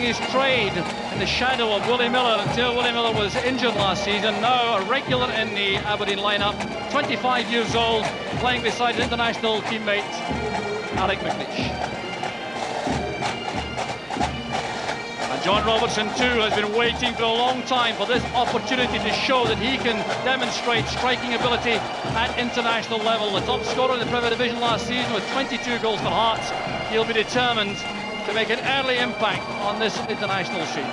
his trade in the shadow of Willie Miller until Willie Miller was injured last season. Now a regular in the Aberdeen lineup, 25 years old, playing beside his international teammate Alec McLeish. And John Robertson too has been waiting for a long time for this opportunity to show that he can demonstrate striking ability at international level. The top scorer in the Premier Division last season with 22 goals for Hearts. He'll be determined to make an early impact on this international scene.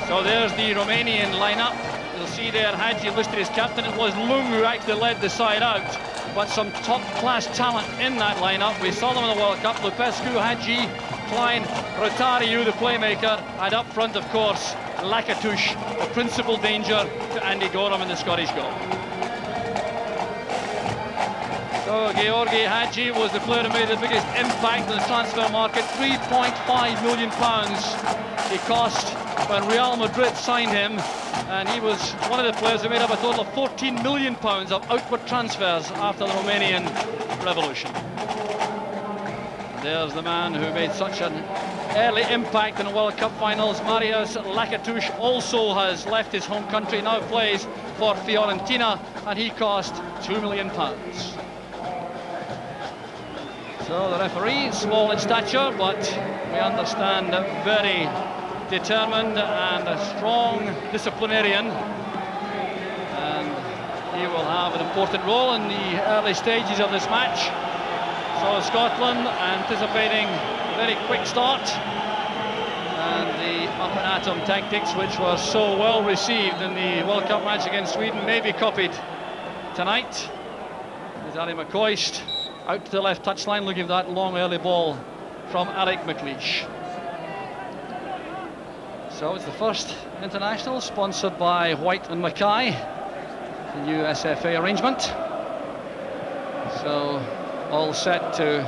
So there's the Romanian lineup. You'll see there Hadji listed as captain. It was Lung who actually led the side out, but some top-class talent in that lineup. We saw them in the World Cup: Lupescu, Hadji, Klein, Rotariu, the playmaker, and up front, of course, Lakatouche, the principal danger to Andy Gorham in the Scottish goal. So Georgi Hadji was the player who made the biggest impact on the transfer market. £3.5 million he cost when Real Madrid signed him, and he was one of the players who made up a total of £14 million of outward transfers after the Romanian Revolution. And there's the man who made such an early impact in the World Cup finals. Marius Lakatouche also has left his home country, now plays for Fiorentina, and he cost £2 million. So the referee, small in stature, but we understand very determined and a strong disciplinarian, and he will have an important role in the early stages of this match. So Scotland anticipating a very quick start, and the up and atom tactics which were so well received in the World Cup match against Sweden may be copied tonight. There's Ali McCoist out to the left touchline looking for that long early ball from Alec McLeish. So it's the first international sponsored by White and Mackay, the new SFA arrangement. So all set to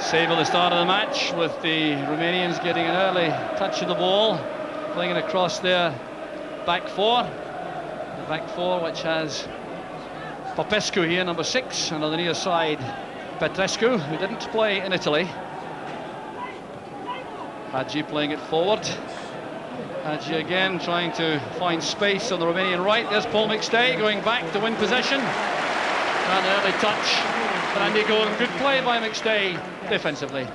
savour the start of the match, with the Romanians getting an early touch of the ball, playing it across their back four. The back four which has Popescu here, number 6, and on the near side Petrescu, who didn't play in Italy. Hadji playing it forward. Hadji again trying to find space on the Romanian right. There's Paul McStay going back to win possession. An early touch for Andy Gorham. Good play by McStay defensively.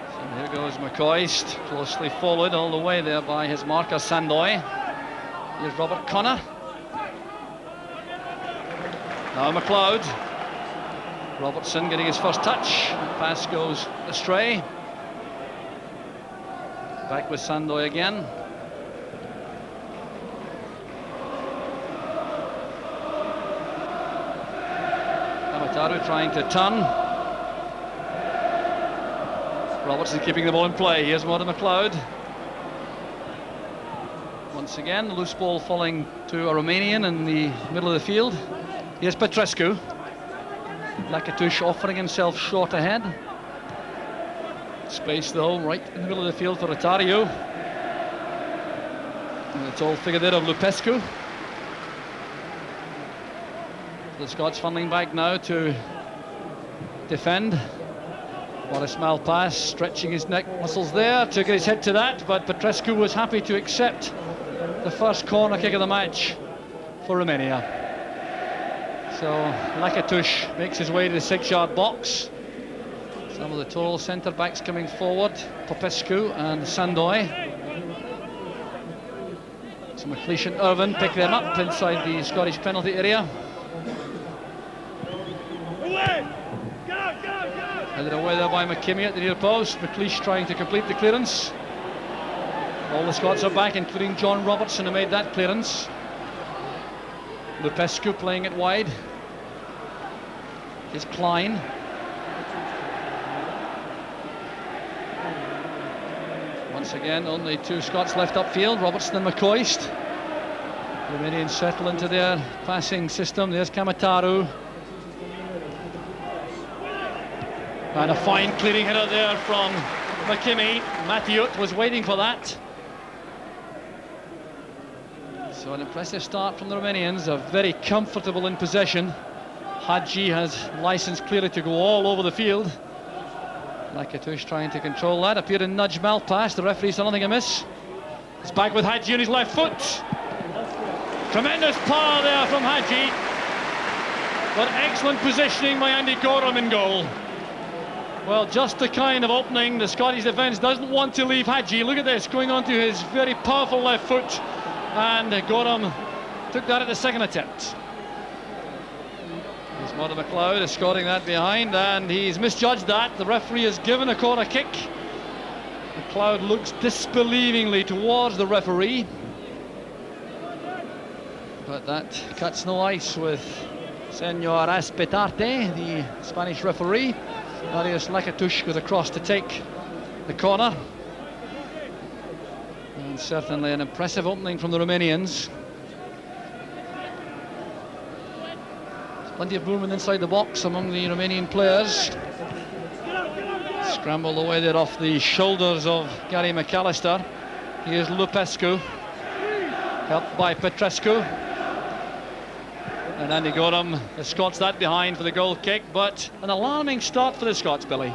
So here goes McCoist, closely followed all the way there by his marker Sandoy. Here's Robert Connor. Now McLeod. Robertson getting his first touch. Pass goes astray. Back with Sandoy again. Kamataru trying to turn. Robertson keeping the ball in play. Here's more to McLeod. Once again, loose ball falling to a Romanian in the middle of the field. Here's Petrescu. Lakatouche offering himself short ahead. Space though right in the middle of the field for Rotariu. And it's all figured there of Lupescu. The Scots funneling back now to defend. What a small pass, stretching his neck muscles there to get his head to that, but Petrescu was happy to accept the first corner kick of the match for Romania. So Lakatouche makes his way to the 6-yard box. Some of the tall centre backs coming forward, Popescu and Sandoy. So McLeish and Irvine pick them up inside the Scottish penalty area. Headed away there by McKimmie at the near post. McLeish trying to complete the clearance. All the Scots are back, including John Robertson, who made that clearance. Lupescu playing it wide. Here's Klein. Once again, only 2 Scots left upfield, Robertson and McCoist. The Romanians settle into their passing system. There's Kamataru. And a fine clearing header there from McKimmie. Mathiut was waiting for that. So an impressive start from the Romanians. They're very comfortable in possession. Hadji has license clearly to go all over the field. Lakatush trying to control that. Appeared to nudge Malpass. The referee saw nothing amiss. It's back with Hadji on his left foot. Tremendous power there from Hadji. But excellent positioning by Andy Gorham in goal. Well, just the kind of opening the Scottish defence doesn't want to leave Hadji. Look at this, going onto his very powerful left foot. And Gorham took that at the second attempt. Here's Murdo McLeod escorting that behind, and he's misjudged that. The referee has given a corner kick. McLeod looks disbelievingly towards the referee. But that cuts no ice with Senor Aspetarte, the Spanish referee. Darius Lakatush goes across to take the corner. And certainly an impressive opening from the Romanians. There's plenty of movement inside the box among the Romanian players. Scrambled away there off the shoulders of Gary McAllister. Here's Lupescu, helped by Petrescu. And Andy Gorham escorts that behind for the goal kick, but an alarming start for the Scots, Billy.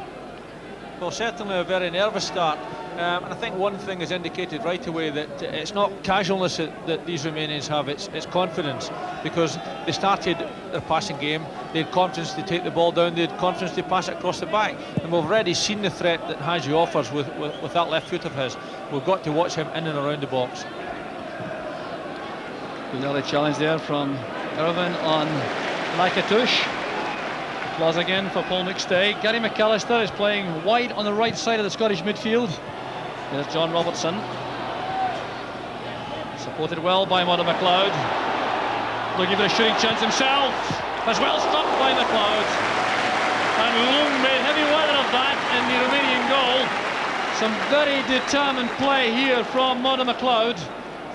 Well, certainly a very nervous start. And I think one thing is indicated right away, that it's not casualness that these Romanians have, it's confidence. Because they started their passing game, they had confidence to take the ball down, they had confidence to pass it across the back. And we've already seen the threat that Hadji offers with that left foot of his. We've got to watch him in and around the box. Good early challenge there from Irvin on Lakatush. Applause again for Paul McStay. Gary McAllister is playing wide on the right side of the Scottish midfield. There's John Robertson. Supported well by Murdo McLeod. Looking for a shooting chance himself. As well struck by McLeod. And Lung made heavy weather of that in the Romanian goal. Some very determined play here from Murdo McLeod.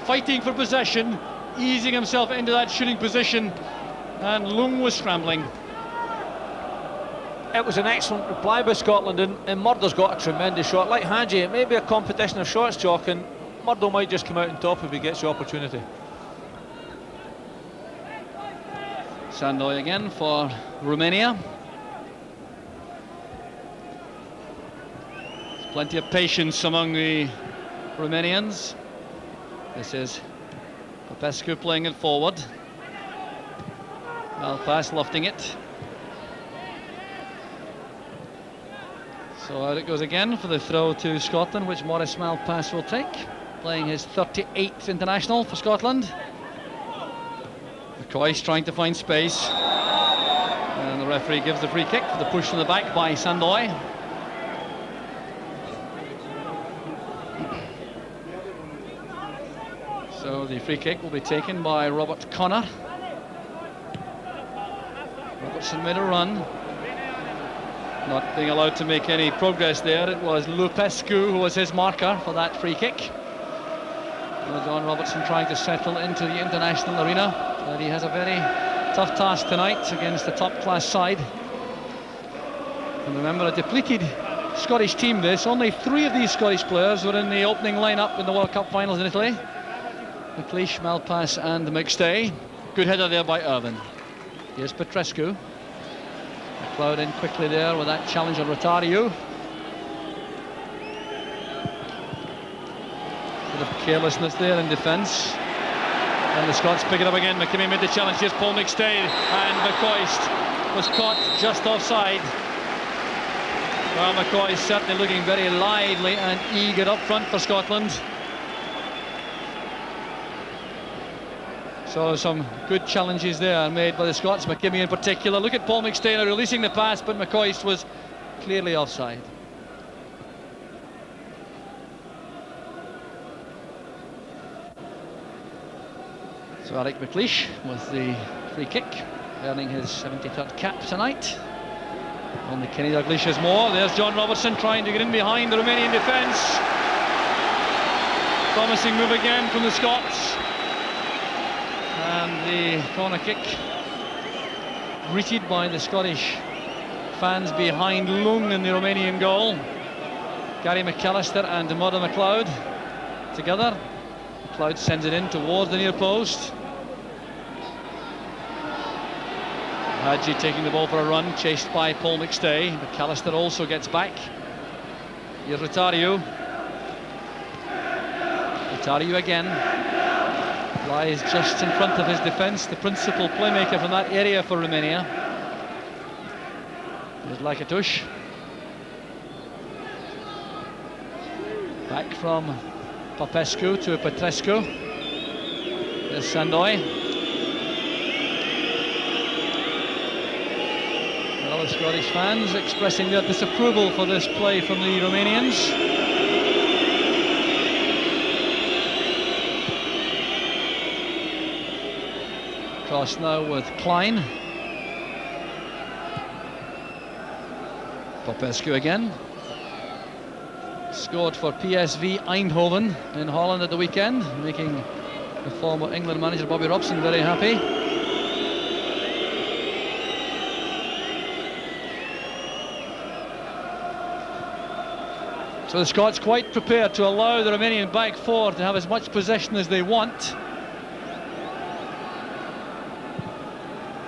Fighting for possession, easing himself into that shooting position. And Lung was scrambling. It was an excellent reply by Scotland, and Murdo's got a tremendous shot. Like Hadji, it may be a competition of shots, Jock, and Murdo might just come out on top if he gets the opportunity. Sandoy again for Romania. There's plenty of patience among the Romanians. This is Popescu playing it forward. Malpass lofting it. So out it goes again for the throw to Scotland, which Maurice Malpass will take, playing his 38th international for Scotland. McCoy's trying to find space, and the referee gives the free kick for the push from the back by Sandoy. So the free kick will be taken by Robert Connor. Robertson made a run. Not being allowed to make any progress there. It was Lupescu who was his marker for that free kick. John Robertson trying to settle into the international arena, but he has a very tough task tonight against the top-class side. And remember, a depleted Scottish team this. Only 3 of these Scottish players were in the opening lineup in the World Cup finals in Italy. McLeish, Malpass and McStay. Good header there by Irvin. Here's Petrescu. McLeod in quickly there with that challenge on Rotario. Bit of carelessness there in defence. And the Scots pick it up again. McKimmie made the challenge. Here's Paul McStay. And McCoist was caught just offside. Well, McCoy is certainly looking very lively and eager up front for Scotland. So some good challenges there made by the Scots, McKimmie in particular. Look at Paul McStay releasing the pass, but McCoist was clearly offside. So Alec McLeish with the free kick, earning his 73rd cap tonight. Only Kenny Dalglish has more. There's John Robertson trying to get in behind the Romanian defence. Promising move again from the Scots. And the corner kick greeted by the Scottish fans behind Lung in the Romanian goal. Gary McAllister and Murdo McLeod together. McLeod sends it in towards the near post. Hadji taking the ball for a run, chased by Paul McStay. McAllister also gets back. Here's Rotario. Rotario again. Lies just in front of his defence, the principal playmaker from that area for Romania. Here's Lakatush. Back from Popescu to Petrescu. There's Sandoy. The Scottish fans expressing their disapproval for this play from the Romanians. Cross now with Klein. Popescu again. Scored for PSV Eindhoven in Holland at the weekend, making the former England manager Bobby Robson very happy. So the Scots quite prepared to allow the Romanian back four to have as much possession as they want.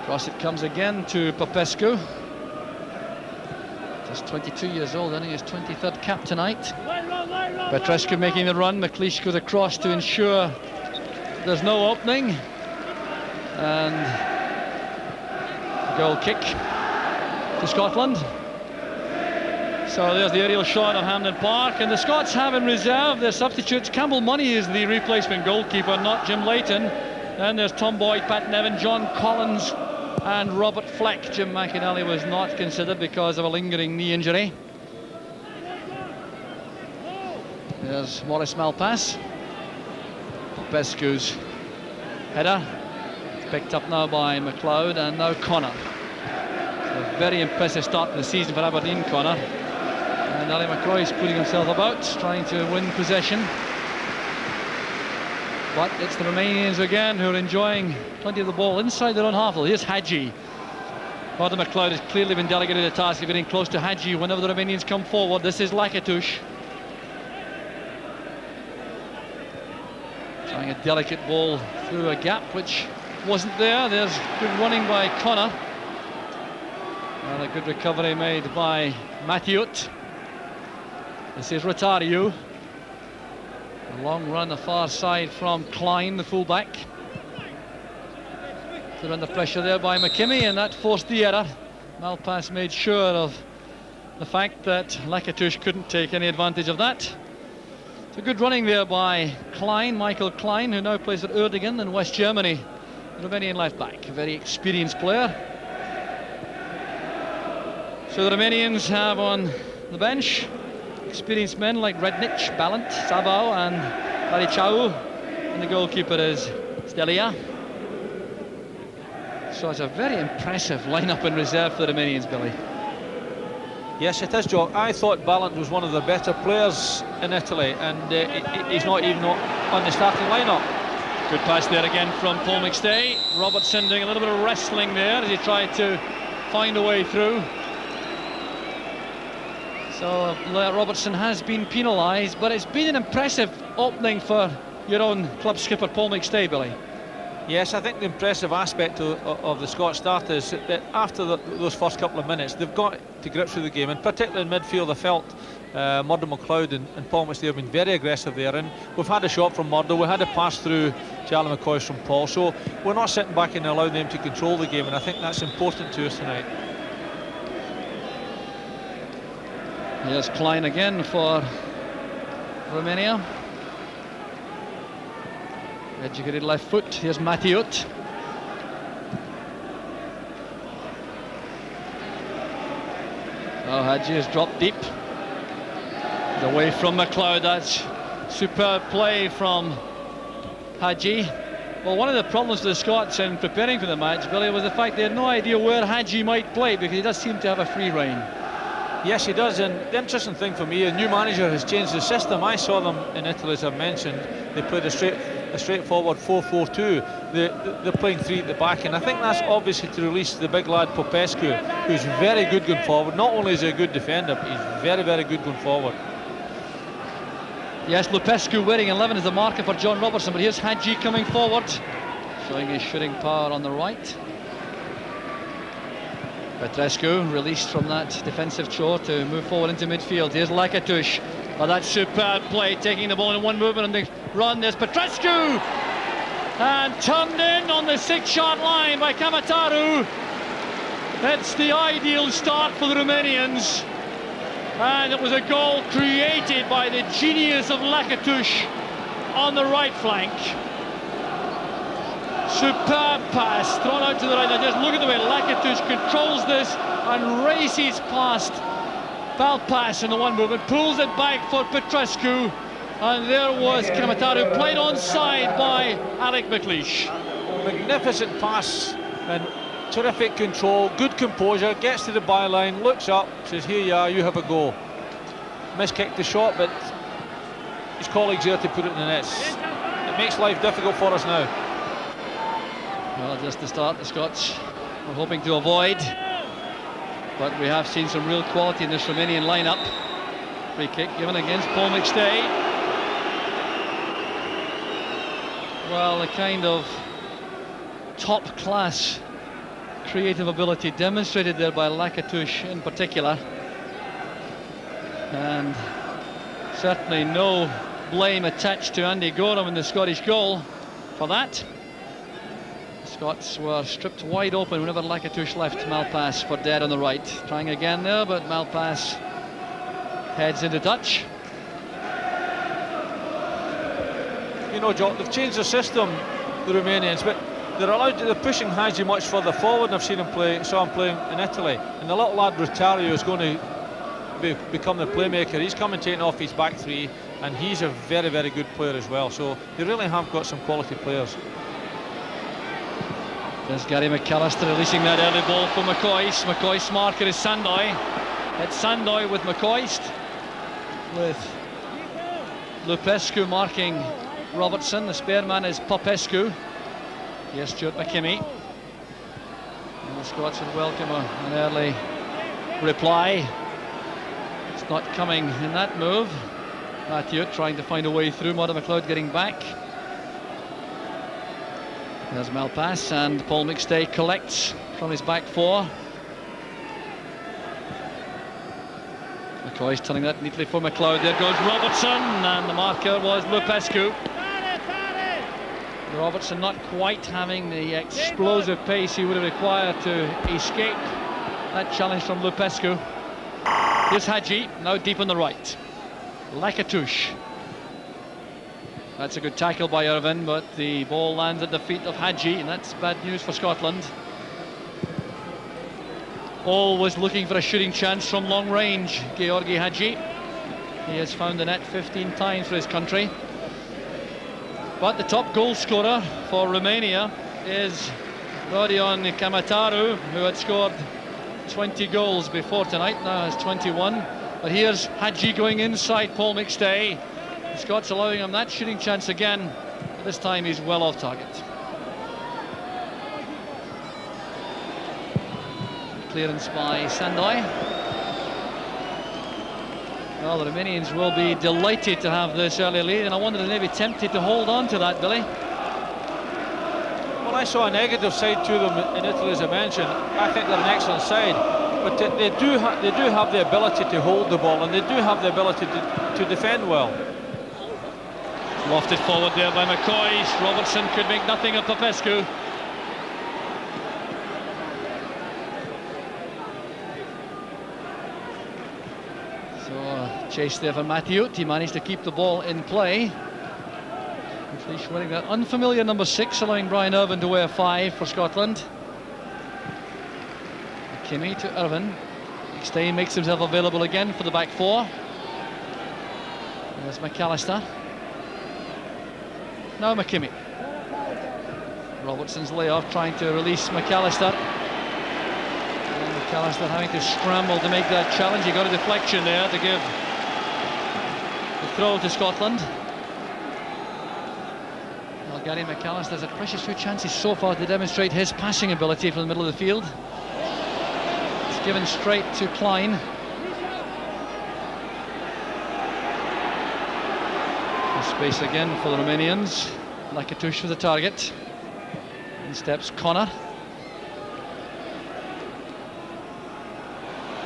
Cross it comes again to Popescu. Just 22 years old, I think his 23rd cap tonight. Petrescu making the run, McLeish goes across to ensure there's no opening. And goal kick to Scotland. So there's the aerial shot of Hampden Park, and the Scots have in reserve their substitutes. Campbell Money is the replacement goalkeeper, not Jim Leighton. Then there's Tom Boyd, Pat Nevin, John Collins and Robert Fleck. Jim McInally was not considered because of a lingering knee injury. There's Maurice Malpass. Popescu's header. It's picked up now by McLeod, and now Connor. A very impressive start to the season for Aberdeen, Connor. And Ali McCoy's putting himself about, trying to win possession. But it's the Romanians again who are enjoying plenty of the ball inside their own half. Here's Hadji. Gordon McLeod has clearly been delegated a task of getting close to Hadji whenever the Romanians come forward. This is Lakatush. Trying a delicate ball through a gap which wasn't there. There's good running by Connor. And a good recovery made by Mathiut. This is Rotario. A long run the far side from Klein, the fullback. They're under pressure there by McKimmie, and that forced the error. Malpass made sure of the fact that Lakatush couldn't take any advantage of that. So good running there by Klein, Michael Klein, who now plays at Uerdingen in West Germany. The Romanian left back, a very experienced player. So the Romanians have on the bench experienced men like Rednich, Ballant, Savao and Baricau, and the goalkeeper is Stelia. So it's a very impressive lineup in reserve for the Romanians, Billy. Yes, it is, Joe. I thought Ballant was one of the better players in Italy, and he's not even on the starting lineup. Good pass there again from Paul McStay. Robertson doing a little bit of wrestling there as he tried to find a way through. So Robertson has been penalised, but it's been an impressive opening for your own club skipper Paul McStay, Billy. Yes, I think the impressive aspect of the Scots start is that after those first couple of minutes, they've got to grips with the game, and particularly in midfield, I felt Murdo McLeod and Paul McStay have been very aggressive there, and we've had a shot from Murdo, we had a pass through Charlie McCoy from Paul, so we're not sitting back and allowing them to control the game, and I think that's important to us tonight. Here's Klein again for Romania. Educated left foot. Here's Mathiut. Oh, Hadji has dropped deep. Away from McLeod. That's superb play from Hadji. Well, one of the problems for the Scots in preparing for the match, Billy, was the fact they had no idea where Hadji might play, because he does seem to have a free rein. Yes, he does, and the interesting thing for me, a new manager has changed the system. I saw them in Italy, as I've mentioned. They played a straightforward 4-4-2. They're playing three at the back, and I think that's obviously to release the big lad Popescu, who's very good going forward. Not only is he a good defender, but he's very, very good going forward. Yes, Lupescu wearing 11 is the marker for John Robertson, but here's Hadji coming forward, showing his shooting power on the right. Petrescu released from that defensive chore to move forward into midfield. Here's Lakatush. Oh, that's superb play, taking the ball in one movement on the run. There's Petrescu! And turned in on the 6-yard line by Kamataru. It's the ideal start for the Romanians. And it was a goal created by the genius of Lakatush on the right flank. Superb pass, thrown out to the right. Now just look at the way Lakatush controls this and races past Valpas in the one movement, pulls it back for Petrescu, and there was Kamataru, played onside by Alec McLeish. Magnificent pass and terrific control, good composure, gets to the byline, looks up, says, here you are, you have a go. Miskicked the shot, but his colleagues there to put it in the nets. It makes life difficult for us now. Well, just to start, the Scots were hoping to avoid, but we have seen some real quality in this Romanian lineup. Free kick given against Paul McStay. Well, the kind of top-class creative ability demonstrated there by Lakatush in particular, and certainly no blame attached to Andy Gorham in the Scottish goal for that. Scots were stripped wide open whenever Lakatush left Malpass for dead on the right. Trying again there, but Malpass heads into touch. You know, Jock, they've changed the system, the Romanians, but they're pushing Hagi much further forward. And I've seen him saw him playing in Italy, and the little lad Rotario is going to become the playmaker. He's coming taking off his back three, and he's a very, very good player as well. So they really have got some quality players. There's Gary McAllister releasing that early ball for McCoist. McCoist's marker is Sandoy. It's Sandoy with McCoist, with Lupescu marking Robertson. The spare man is Popescu. Here's Stuart McKimmie. And the Scots would welcome an early reply. It's not coming in that move. Matthew trying to find a way through. Modern McLeod getting back. There's Malpass, and Paul McStay collects from his back four. McCoy's turning that neatly for McLeod. There goes Robertson, and the marker was Lupescu. Robertson not quite having the explosive pace he would have required to escape that challenge from Lupescu. Here's Hagi, now deep on the right. Lakatush. That's a good tackle by Irvin, but the ball lands at the feet of Hagi, and that's bad news for Scotland. Always looking for a shooting chance from long range, Georgi Hagi. He has found the net 15 times for his country. But the top goal scorer for Romania is Rodion Kamataru, who had scored 20 goals before tonight, now has 21. But here's Hagi going inside Paul McStay. The Scots allowing him that shooting chance again, but this time he's well off target. Clearance by Sandoy. Well, the Romanians will be delighted to have this early lead, and I wonder if they'd be tempted to hold on to that, Billy. Well, I saw a negative side to them in Italy, as I mentioned. I think they're an excellent side, but they do have the ability to hold the ball, and they do have the ability to defend well. Lofted forward there by McCoy. Robertson could make nothing of Popescu. So chase there for Mathieu. He managed to keep the ball in play. McLeish wearing that unfamiliar number 6, allowing Brian Irvin to wear 5 for Scotland. McKimmie to Irvin. McStay makes himself available again for the back four. There's McAllister. Now McKimmie. Robertson's layoff trying to release McAllister. And McAllister having to scramble to make that challenge. He got a deflection there to give the throw to Scotland. Well, Gary McAllister's had precious few chances so far to demonstrate his passing ability from the middle of the field. It's given straight to Klein. Space again for the Romanians. Lakatush for the target. In steps Connor.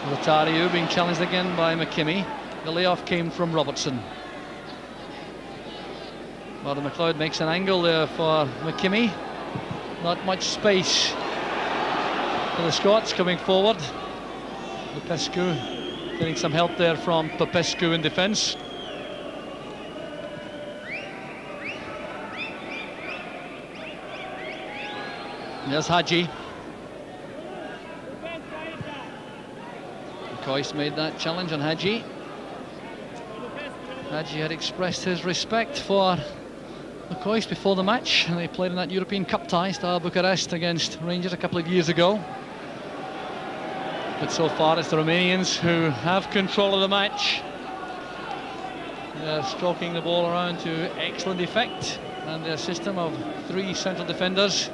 Rotario being challenged again by McKimmie. The layoff came from Robertson. Martin McLeod makes an angle there for McKimmie. Not much space for the Scots coming forward. Popescu getting some help there from Popescu in defence. There's Hadji. Coyce made that challenge on Hadji. Hadji had expressed his respect for Coyce before the match, and they played in that European Cup tie, Steaua Bucharest against Rangers a couple of years ago. But so far it's the Romanians who have control of the match. They're stroking the ball around to excellent effect, and their system of 3 central defenders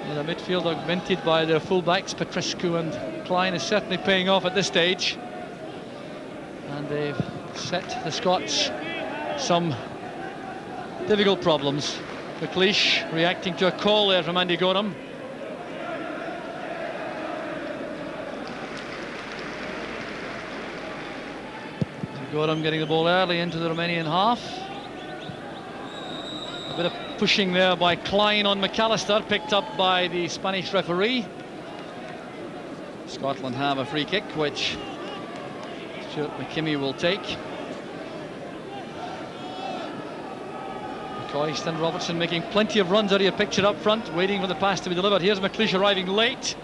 with a midfield augmented by their fullbacks Petrescu and Klein is certainly paying off at this stage, and they've set the Scots some difficult problems. McLeish reacting to a call there from Andy Gorham. Gorham getting the ball early into the Romanian half. A bit of pushing there by Klein on McAllister, picked up by the Spanish referee. Scotland have a free kick, which Stuart McKimmie will take. Coyce and Robertson making plenty of runs out of your picture up front, waiting for the pass to be delivered. Here's McLeish arriving late.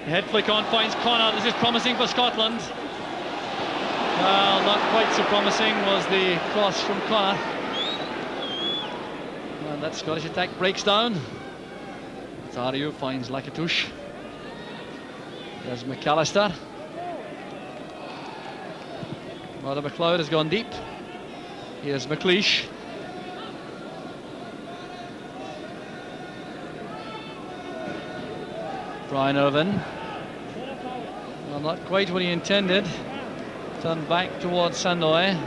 The head flick on, finds Connor. This is promising for Scotland. Well, not quite so promising was the cross from Connor. And that Scottish attack breaks down. Rotario finds Lakatouche. There's McAllister. Martin McLeod has gone deep. Here's McLeish. Brian Irvin. Well, not quite what he intended. Turned back towards Sandoy.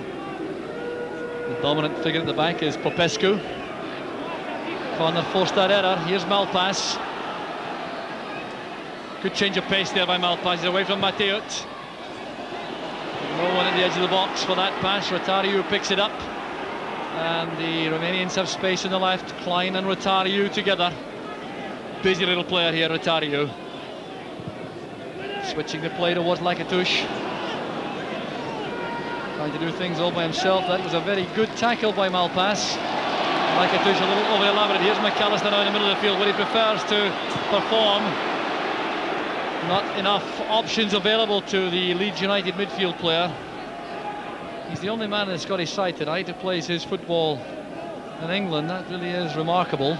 The dominant figure at the back is Popescu. Connor forced that error. Here's Malpass. Good change of pace there by Malpass. He's away from Mateut. No one at the edge of the box for that pass. Rotario picks it up. And the Romanians have space on the left. Klein and Rotario together. Busy little player here, Rotario. Switching the play towards Lakatouche. Trying to do things all by himself. That was a very good tackle by Malpass. Lakatouche a little over elaborate. Here's McAllister now in the middle of the field where he prefers to perform. Not enough options available to the Leeds United midfield player. He's the only man in the Scottish side tonight who plays his football in England. That really is remarkable.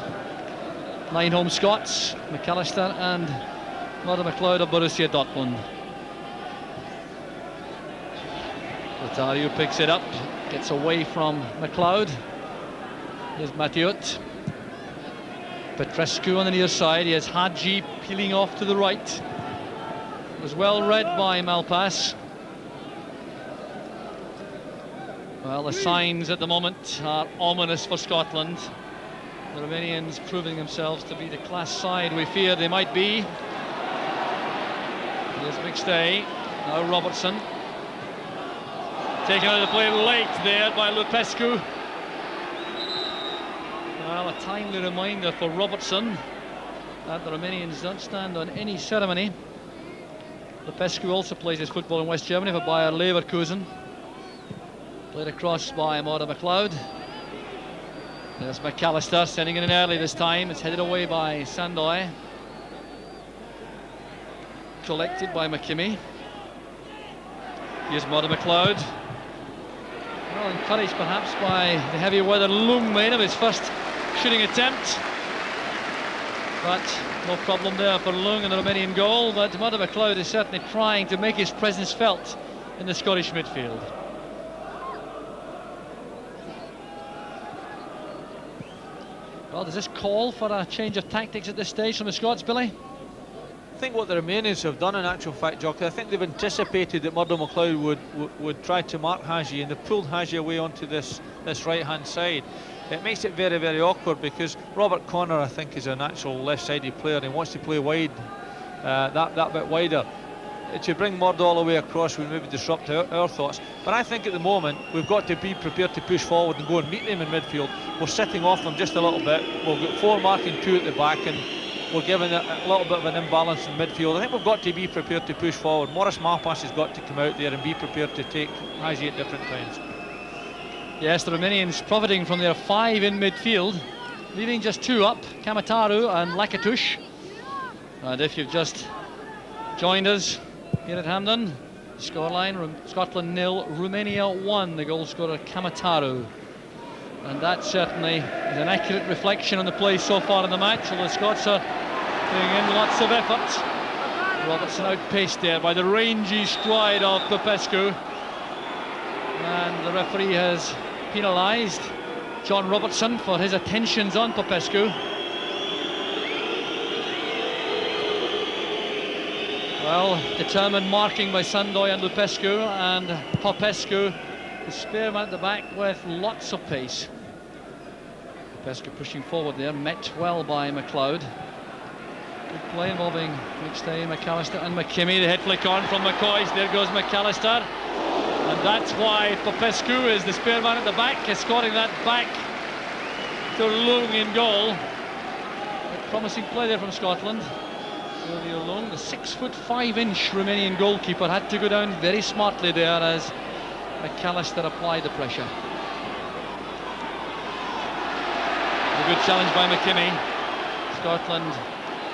9 home Scots, McAllister and Martin McLeod of Borussia Dortmund. Rotario picks it up, gets away from McLeod. Here's Mateut. Petrescu on the near side. He has Hadji peeling off to the right. It was well read by Malpass. Well, the signs at the moment are ominous for Scotland. The Romanians proving themselves to be the class side we feared they might be. Here's McStay. Now Robertson. Taken out of the play late there by Lupescu. Well, a timely reminder for Robertson that the Romanians don't stand on any ceremony. Lupescu also plays his football in West Germany for Bayer Leverkusen. Played across by Martin McLeod. There's McAllister sending it in early this time. It's headed away by Sandoy. Collected by McKimmie. Here's Martin McLeod. Well, encouraged perhaps by the heavy weather Lung made of his first shooting attempt. But no problem there for Lung and the Romanian goal. But Martin McLeod is certainly trying to make his presence felt in the Scottish midfield. Well, does this call for a change of tactics at this stage from the Scots, Billy? I think what the Romanians have done in actual fact, Jock, I think they've anticipated that Murdo McLeod would try to mark Hadji, and they've pulled Hadji away onto this right hand side. It makes it very, very awkward because Robert Connor, I think, is a natural left-sided player and he wants to play wide, that bit wider. to bring mud all the way across would maybe disrupt our thoughts. But I think at the moment we've got to be prepared to push forward and go and meet them in midfield. We're sitting off them just a little bit. We've got 4 marking 2 at the back, and we're giving a little bit of an imbalance in midfield. I think we've got to be prepared to push forward. Maurice Malpas has got to come out there and be prepared to take Haji at different times. Yes, the Romanians profiting from their 5 in midfield, leaving just 2 up, Kamataru and Lakatush. And if you've just joined us here at Hampden, scoreline, Scotland 0, Romania 1, the goal scorer Kamataru. And that certainly is an accurate reflection on the play so far in the match, although the Scots are putting in lots of effort. Robertson outpaced there by the rangy stride of Popescu. And the referee has penalised John Robertson for his attentions on Popescu. Well, determined marking by Sandoy and Lupescu, and Popescu, the spare man at the back with lots of pace. Popescu pushing forward there, met well by McLeod. Good play involving McStay, McAllister and McKimmie. The head flick on from McCoist, there goes McAllister. And that's why Popescu is the spare man at the back, escorting that back to Lung in goal. A promising play there from Scotland. Lung, the 6'5" Romanian goalkeeper, had to go down very smartly there as McAllister applied the pressure. A good challenge by McKimmie. Scotland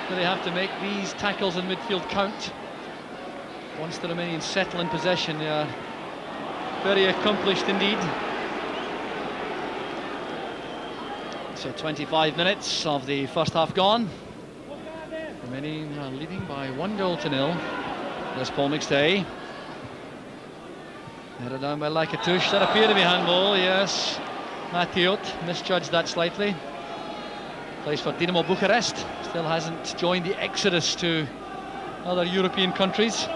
really have to make these tackles in midfield count. Once the Romanians settle in possession, they are very accomplished indeed. So 25 minutes of the first half gone. Romanians are leading by 1-0. There's Paul McStay. Headed down by Lakatush. That appeared to be handball, yes. Mathiot misjudged that slightly. Plays for Dinamo Bucharest. Still hasn't joined the exodus to other European countries.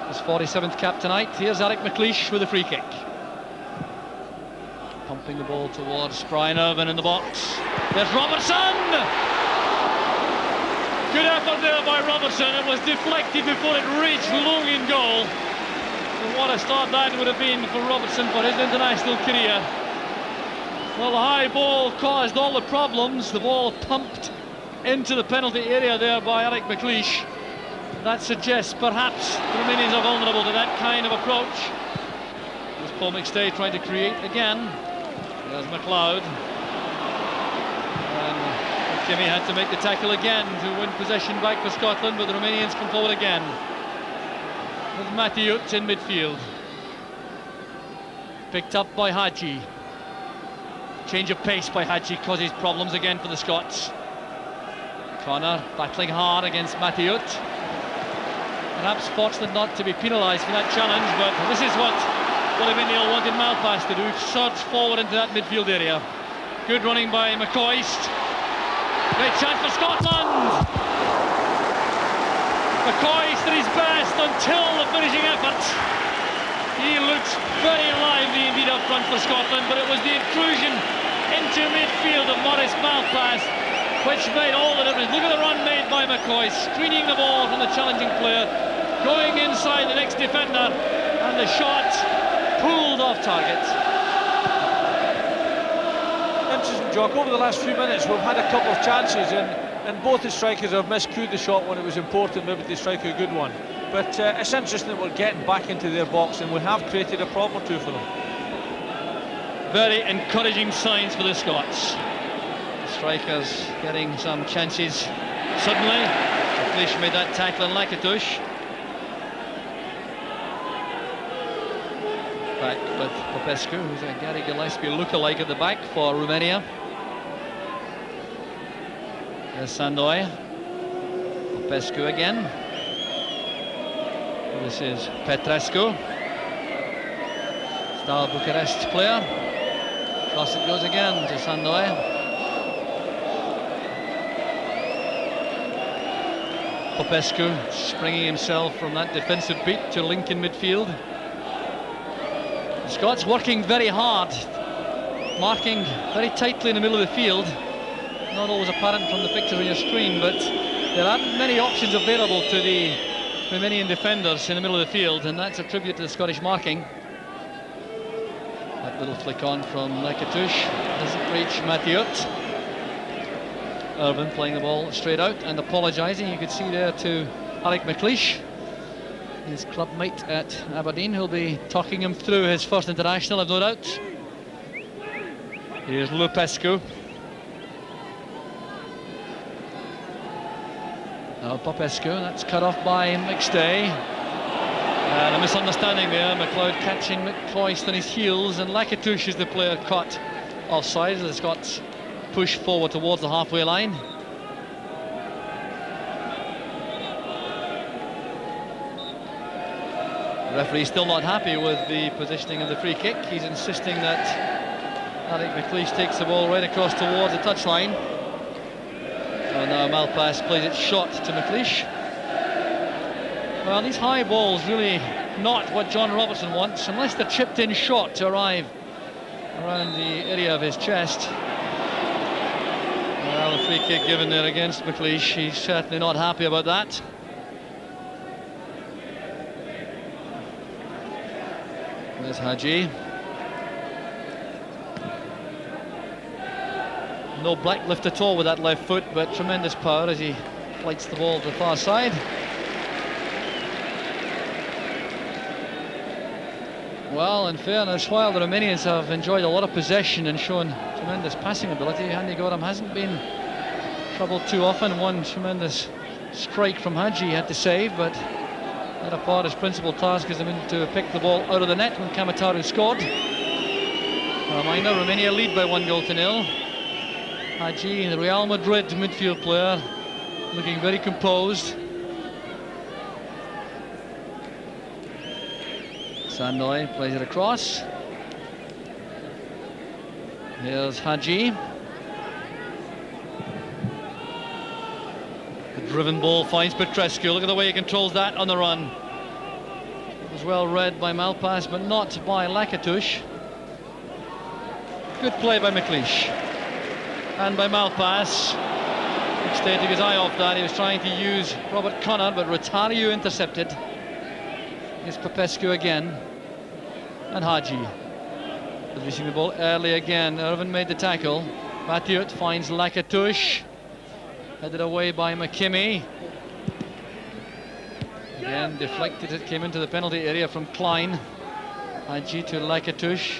His 47th cap tonight. Here's Eric McLeish with a free kick. Pumping the ball towards Brian Irvine in the box. There's Robertson! Good effort there by Robertson. It was deflected before it reached Lung in goal. And what a start that would have been for Robertson for his international career. Well, the high ball caused all the problems. The ball pumped into the penalty area there by Eric McLeish. That suggests perhaps the Romanians are vulnerable to that kind of approach. There's Paul McStay trying to create again. There's McLeod. And McKimmie had to make the tackle again to win possession back for Scotland, but the Romanians come forward again with Mathiot in midfield. Picked up by Haji. Change of pace by Haji causes problems again for the Scots. Connor battling hard against Mathiot. Perhaps fortunate not to be penalised for that challenge, but this is what Willie McNeil wanted Malpas to do, surge forward into that midfield area. Good running by McCoist. Great chance for Scotland! McCoist at his best until the finishing effort. He looked very lively indeed up front for Scotland, but it was the intrusion into midfield of Maurice Malpas which made all the difference. Look at the run made by McCoist, screening the ball from the challenging player, going inside the next defender, and the shot pulled off target. Interesting, Jock. Over the last few minutes we've had a couple of chances, and both the strikers have miscued the shot when it was important maybe to strike a good one. But it's interesting that we're getting back into their box, and we have created a problem or two for them. Very encouraging signs for the Scots. The strikers getting some chances suddenly. McLeish made that tackle on Lakatush. Back with Popescu, who's a Gary Gillespie lookalike at the back for Romania. There's Sandoy. Popescu again. This is Petrescu. Star Bucharest player. Cross it goes again to Sandoy. Popescu springing himself from that defensive beat to link in midfield. The Scots working very hard, marking very tightly in the middle of the field. Not always apparent from the picture on your screen, but there aren't many options available to the Romanian defenders in the middle of the field, and that's a tribute to the Scottish marking. That little flick on from Lekatush doesn't reach Mathiot. Irvine playing the ball straight out and apologising. You could see there to Alec McLeish, his club mate at Aberdeen, who'll be talking him through his first international, I've no doubt. Here's Lupescu. Now Popescu, that's cut off by McStay. And a misunderstanding there, McLeod catching McCloyst on his heels, and Lekatush is the player caught offside as the Scots push forward towards the halfway line. The referee still not happy with the positioning of the free kick. He's insisting that Alec McLeish takes the ball right across towards the touchline. And now Malpass plays it short to McLeish. Well, these high balls really not what John Robertson wants, unless they're chipped in short to arrive around the area of his chest. Well, the free kick given there against McLeish, he's certainly not happy about that. There's Hadji. No black lift at all with that left foot, but tremendous power as he flights the ball to the far side. Well, in fairness, while the Romanians have enjoyed a lot of possession and shown tremendous passing ability, Andy Gorham hasn't been troubled too often. One tremendous strike from Hadji he had to save, but that apart, his principal task is to pick the ball out of the net when Kamataru scored. A reminder, Romania lead by 1-0. Hadji, the Real Madrid midfield player, looking very composed. Sandoy plays it across. Here's Hadji. The driven ball finds Petrescu. Look at the way he controls that on the run. It was well read by Malpass, but not by Lekatush. Good play by McLeish. And by Malpass. McStay took his eye off that. He was trying to use Robert Connor, but Rotario intercepted. Here's Popescu again. And Hadji. Releasing the ball early again. Irvine made the tackle. Mathiot finds Lekatush. Headed away by McKimmie. Again deflected, it came into the penalty area from Klein. Hadji to Lekatush.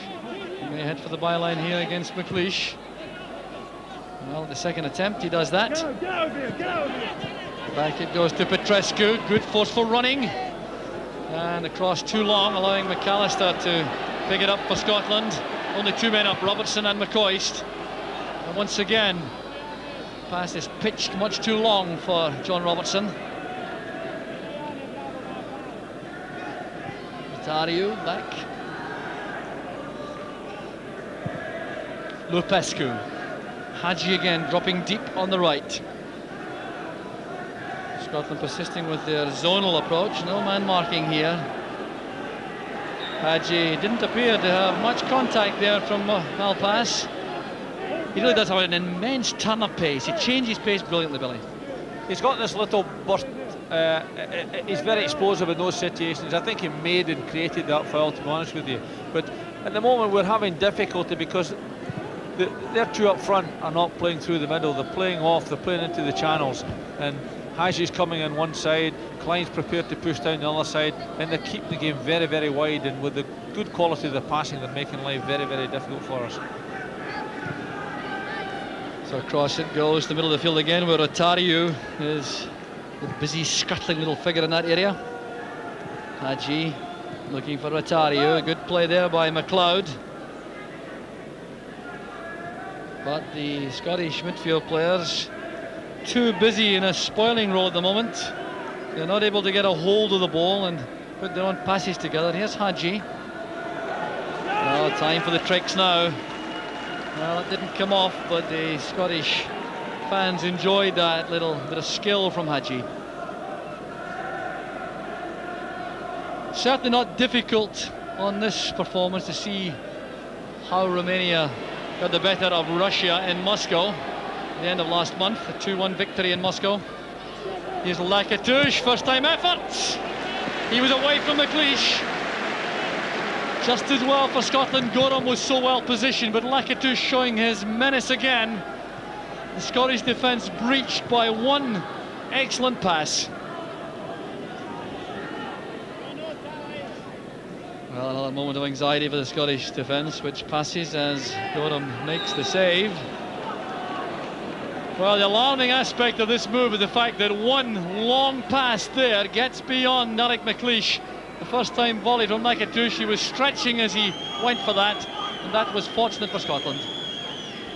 He may head for the byline here against McLeish. Well, the second attempt, he does that. Back it goes to Petrescu. Good forceful running. And across too long, allowing McAllister to pick it up for Scotland. Only two men up, Robertson and McCoist. And once again, pass is pitched much too long for John Robertson. Rotario back. Lupescu. Hadji again dropping deep on the right. Scotland persisting with their zonal approach. No man marking here. Hadji didn't appear to have much contact there from Malpass. He really does have an immense turn of pace. He changes pace brilliantly, Billy. He's got this little burst. He's very explosive in those situations. I think he made and created that foul, to be honest with you. But at the moment we're having difficulty because their two up front are not playing through the middle. They're playing off, they're playing into the channels. And Hadji's coming on one side, Klein's prepared to push down the other side, and they're keeping the game very, very wide. And with the good quality of the passing, they're making life very, very difficult for us. So across it goes to the middle of the field again, where Rotario is the busy, scuttling little figure in that area. Hadji looking for Rotario. A good play there by McLeod. But the Scottish midfield players too busy in a spoiling role at the moment. They're not able to get a hold of the ball and put their own passes together. Here's Hadji. Oh, time for the tricks now. Well, it didn't come off, but the Scottish fans enjoyed that little bit of skill from Hadji. Certainly not difficult on this performance to see how Romania got the better of Russia in Moscow at the end of last month, a 2-1 victory in Moscow. Here's Lakatouche, first time effort. He was away from McLeish. Just as well for Scotland. Gorham was so well positioned, but Lakatouche showing his menace again. The Scottish defence breached by one excellent pass. Well, another moment of anxiety for the Scottish defence, which passes as Gorham makes the save. Well, the alarming aspect of this move is the fact that one long pass there gets beyond Eric McLeish. The first time volley from Lakatouche, he was stretching as he went for that, and that was fortunate for Scotland.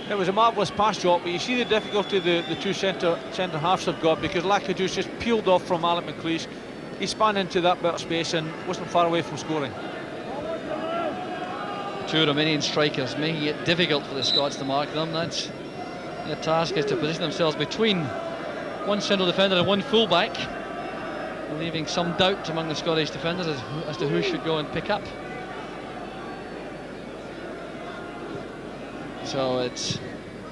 It was a marvellous pass job, but you see the difficulty the two centre halves have got, because Lakatouche just peeled off from Alec McLeish. He span into that bit of space and wasn't far away from scoring. Two Romanian strikers making it difficult for the Scots to mark them. That's their task, is to position themselves between one central defender and one fullback, leaving some doubt among the Scottish defenders as to who should go and pick up. So it's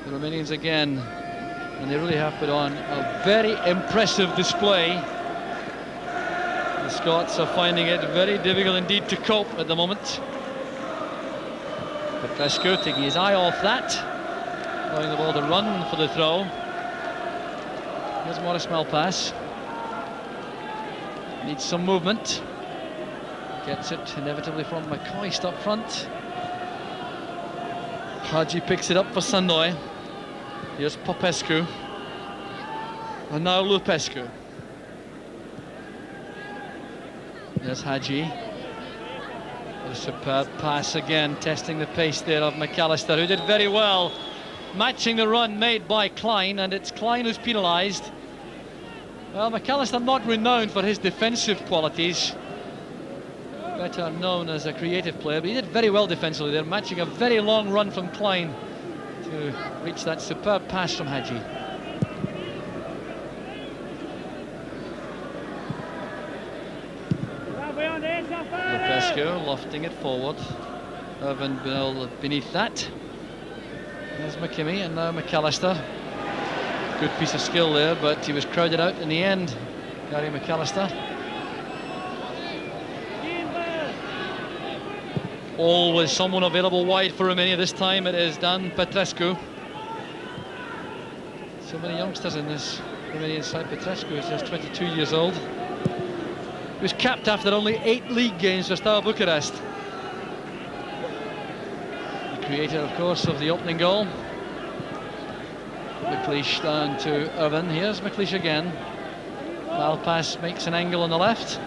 the Romanians again, and they really have put on a very impressive display. The Scots are finding it very difficult indeed to cope at the moment. Petrescu taking his eye off that, allowing the ball to run for the throw. Here's Maurice Malpass. Needs some movement. Gets it inevitably from McCoist up front. Hadji picks it up for Sandoy. Here's Popescu. And now Lupescu. There's Hadji. A superb pass again, testing the pace there of McAllister, who did very well matching the run made by Klein, and it's Klein who's penalised. Well, McAllister not renowned for his defensive qualities, better known as a creative player, but he did very well defensively there, matching a very long run from Klein to reach that superb pass from Hadji. Lupescu lofting it forward. Irvin Bill beneath that. There's McKimmie, and now McAllister. Good piece of skill there, but he was crowded out in the end, Gary McAllister. Always someone available wide for Romania. This time it is Dan Petrescu. So many youngsters in this Romanian side. Petrescu is just 22 years old. He was capped after only 8 league games for Steaua Bucharest. The creator, of course, of the opening goal. McLeish down to Irvin. Here's McLeish again. Malpass makes an angle on the left.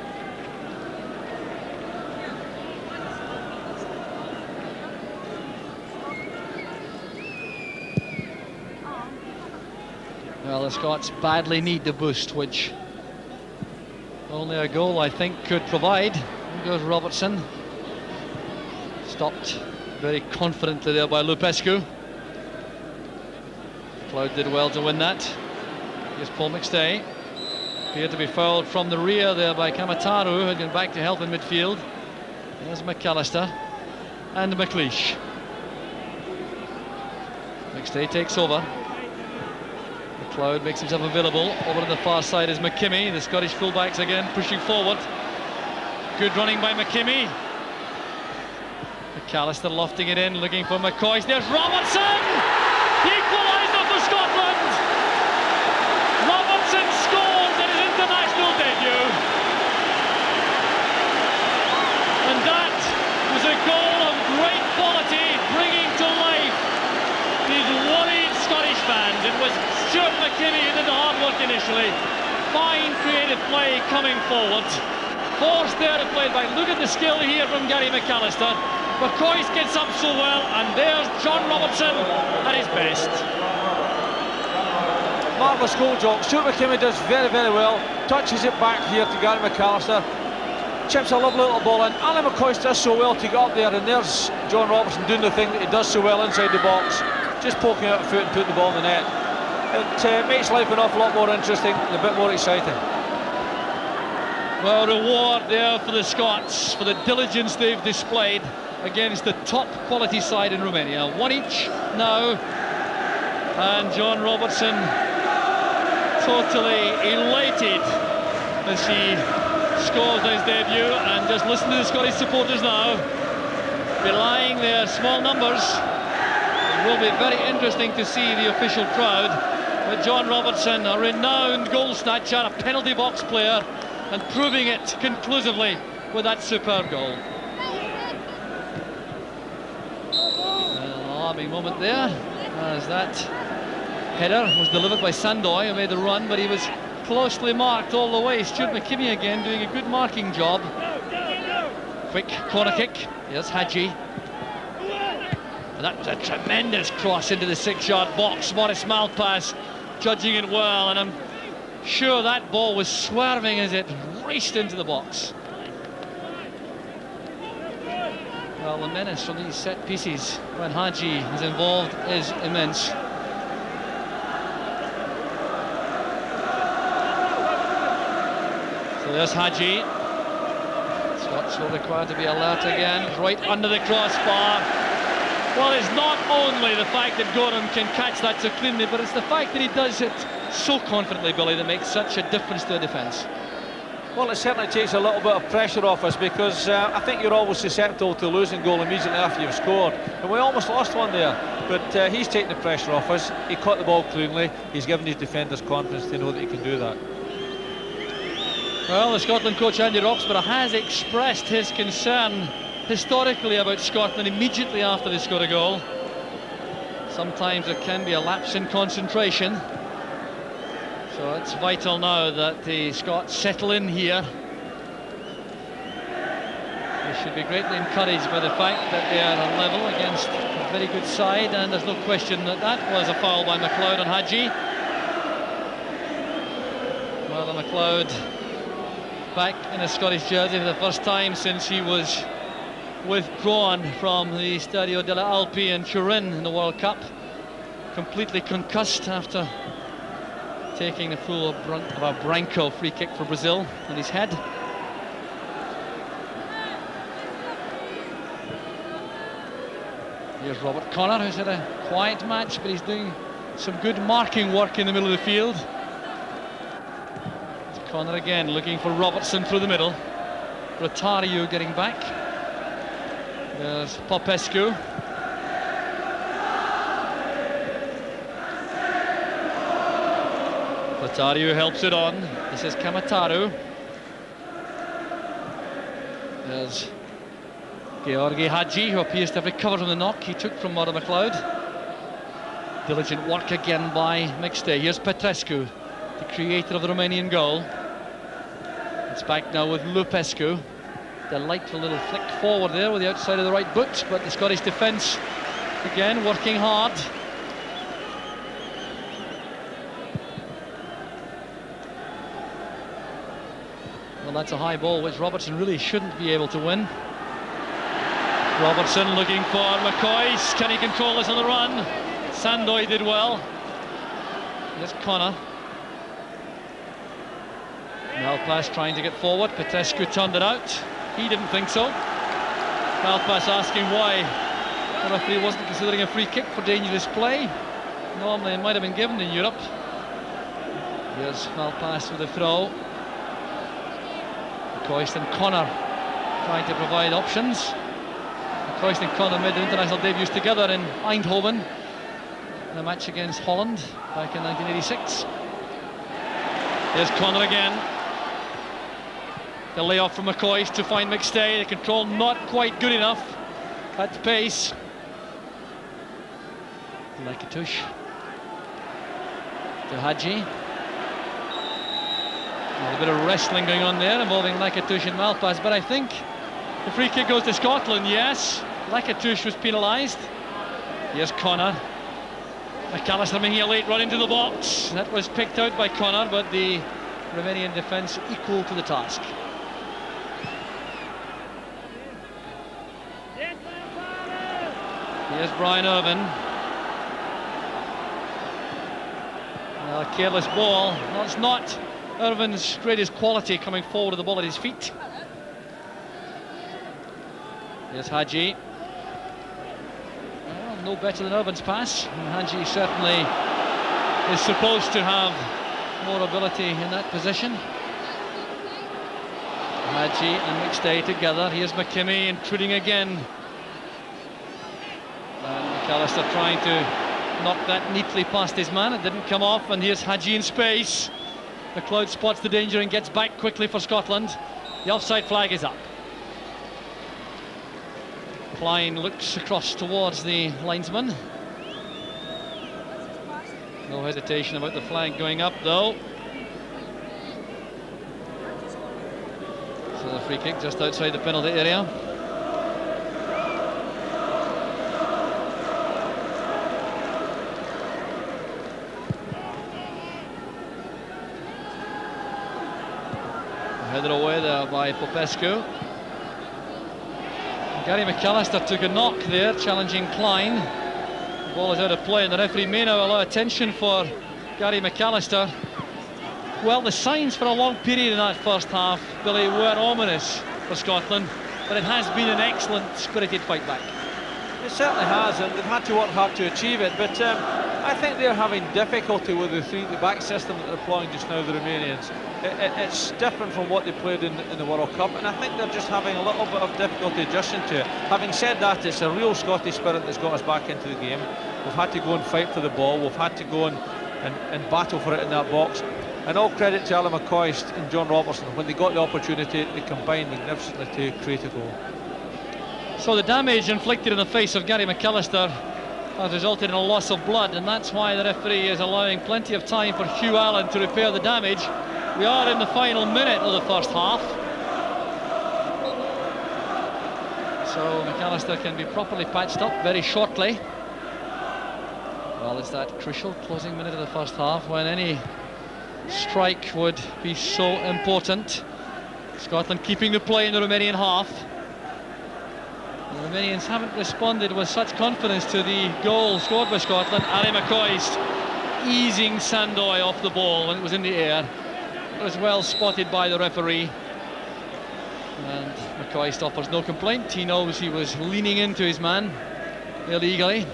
Well, the Scots badly need the boost, which only a goal, I think, could provide. Here goes Robertson. Stopped very confidently there by Lupescu. Cloud did well to win that. Here's Paul McStay. Appeared to be fouled from the rear there by Kamataru, who had gone back to help in midfield. There's McAllister and McLeish. McStay takes over. McLeod makes himself available. Over on the far side is McKimmie. The Scottish fullbacks again pushing forward. Good running by McKimmie. McAllister lofting it in, looking for McCoist. There's Robertson! The equaliser for Scotland! Robertson scores in his international debut. And that was a goal of great quality, bringing to life these worried Scottish fans. It was Stuart McKimmie who did the hard work initially. Fine creative play coming forward. Forced there to play it back. Look at the skill here from Gary McAllister. McCoist gets up so well, and there's John Robertson at his best. Marvellous goal job. Stuart McKimmie does very, very well. Touches it back here to Gary McAllister. Chips a lovely little ball in. Alan McCoist does so well to get up there, and there's John Robertson doing the thing that he does so well inside the box. Just poking out a foot and putting the ball in the net. It makes life an awful lot more interesting and a bit more exciting. Well, reward there for the Scots for the diligence they've displayed against the top quality side in Romania. One each now, and John Robertson totally elated as he scores on his debut. And just listen to the Scottish supporters now, belying their small numbers. It will be very interesting to see the official crowd. But John Robertson, a renowned goal snatcher, a penalty box player, and proving it conclusively with that superb goal. An alarming moment there, as that header was delivered by Sandoy, who made the run, but he was closely marked all the way. Stuart McKimmie again doing a good marking job. Quick corner kick. Here's Hadji. And that was a tremendous cross into the 6-yard box. Maurice Malpas judging it well, and I'm sure that ball was swerving as it raced into the box. Well, the menace from these set pieces when Hadji is involved is immense. So there's Hadji. Scots will require to be alert again, right under the crossbar. Well, it's not only the fact that Gorham can catch that so cleanly, but it's the fact that he does it so confidently, Billy, that makes such a difference to a defence. Well, it certainly takes a little bit of pressure off us, because I think you're always susceptible to losing goal immediately after you've scored, and we almost lost one there, but he's taken the pressure off us. He caught the ball cleanly. He's given his defenders confidence to know that he can do that. Well, the Scotland coach Andy Roxburgh has expressed his concern historically about Scotland immediately after they score a goal. Sometimes there can be a lapse in concentration, so it's vital now that the Scots settle in here. They should be greatly encouraged by the fact that they are on level against a very good side, and there's no question that that was a foul by McLeod on Hadji. Well, the McLeod back in a Scottish jersey for the first time since he was withdrawn from the Stadio delle Alpi in Turin in the World Cup, completely concussed after taking the full of a Branco free kick for Brazil on his head. Here's Robert Connor, who's had a quiet match, but he's doing some good marking work in the middle of the field. Connor again looking for Robertson through the middle. Rotario getting back. There's Popescu. Rotario helps it on. This is Kamataru. There's Georgi Hadji, who appears to have recovered from the knock he took from Murdo McLeod. Diligent work again by McStay. Here's Petrescu, the creator of the Romanian goal. It's back now with Lupescu. Delightful little flick forward there with the outside of the right boot, but the Scottish defence again working hard. Well, that's a high ball which Robertson really shouldn't be able to win. Robertson looking for McCoy. Can he control this on the run? Sandoy did well. Here's Connor. Malpas trying to get forward. Petrescu turned it out. He didn't think so. Malpas asking why the referee wasn't considering a free kick for dangerous play. Normally it might have been given in Europe. Here's Malpas with the throw. McCoist and Connor trying to provide options. McCoist and Connor made their international debuts together in Eindhoven in a match against Holland back in 1986. Here's Connor again. The layoff from McCoy to find McStay. The control not quite good enough at pace. Lakatush to Hadji. A bit of wrestling going on there involving Lakatush and Malpas, but I think the free kick goes to Scotland. Yes, Lakatush was penalised. Here's Connor. McAllister making a late run into the box. That was picked out by Connor, but the Romanian defence equal to the task. Here's Brian Irvine. A careless ball. No, it's not Irvine's greatest quality coming forward with the ball at his feet. Here's Hadji. Well, no better than Irvine's pass. And Hadji certainly is supposed to have more ability in that position. Hadji and McStay together. Here's McKimmie intruding again. And McAllister trying to knock that neatly past his man. It didn't come off, and here's Hadji in space. McLeod spots the danger and gets back quickly for Scotland. The offside flag is up. Klein looks across towards the linesman. No hesitation about the flag going up, though. So the free kick just outside the penalty area. Headed away there by Popescu. Gary McAllister took a knock there, challenging Klein. The ball is out of play, and the referee may now allow attention for Gary McAllister. Well, the signs for a long period in that first half, Billy, were ominous for Scotland, but it has been an excellent spirited fight back. It certainly has, and they've had to work hard to achieve it, but I think they're having difficulty with the three-at-the-back system that they're applying just now, the Romanians. It's different from what they played in the World Cup, and I think they're just having a little bit of difficulty adjusting to it. Having said that, it's a real Scottish spirit that's got us back into the game. We've had to go and fight for the ball, we've had to go and battle for it in that box. And all credit to Alan McCoist and John Robertson. When they got the opportunity, they combined magnificently to create a goal. So the damage inflicted in the face of Gary McAllister has resulted in a loss of blood, and that's why the referee is allowing plenty of time for Hugh Allen to repair the damage. We are in the final minute of the first half, so McAllister can be properly patched up very shortly. Well, it's that crucial closing minute of the first half when any strike would be so important. Scotland keeping the play in the Romanian half. The Romanians haven't responded with such confidence to the goal scored by Scotland. Ali McCoist easing Sandoy off the ball when it was in the air. It was well spotted by the referee, and McCoist offers no complaint. He knows he was leaning into his man illegally.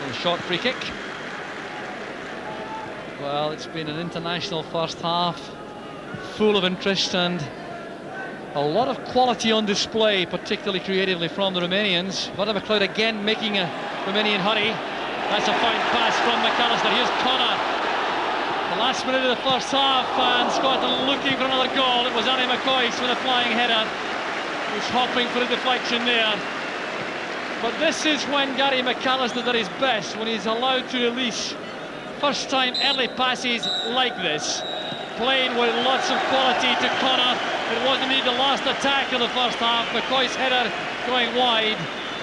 A short free kick. Well, it's been an international first half, full of interest and a lot of quality on display, particularly creatively from the Romanians. Vada McLeod again making a Romanian hurry. That's a fine pass from McAllister. Here's Connor. The last minute of the first half, and Scotland looking for another goal. It was Ali McCoist with a flying header. He was hopping for a deflection there. But this is when Gary McAllister did his best, when he's allowed to release first time early passes like this, playing with lots of quality to Connor. It was indeed the last attack of the first half. McCoist's header going wide.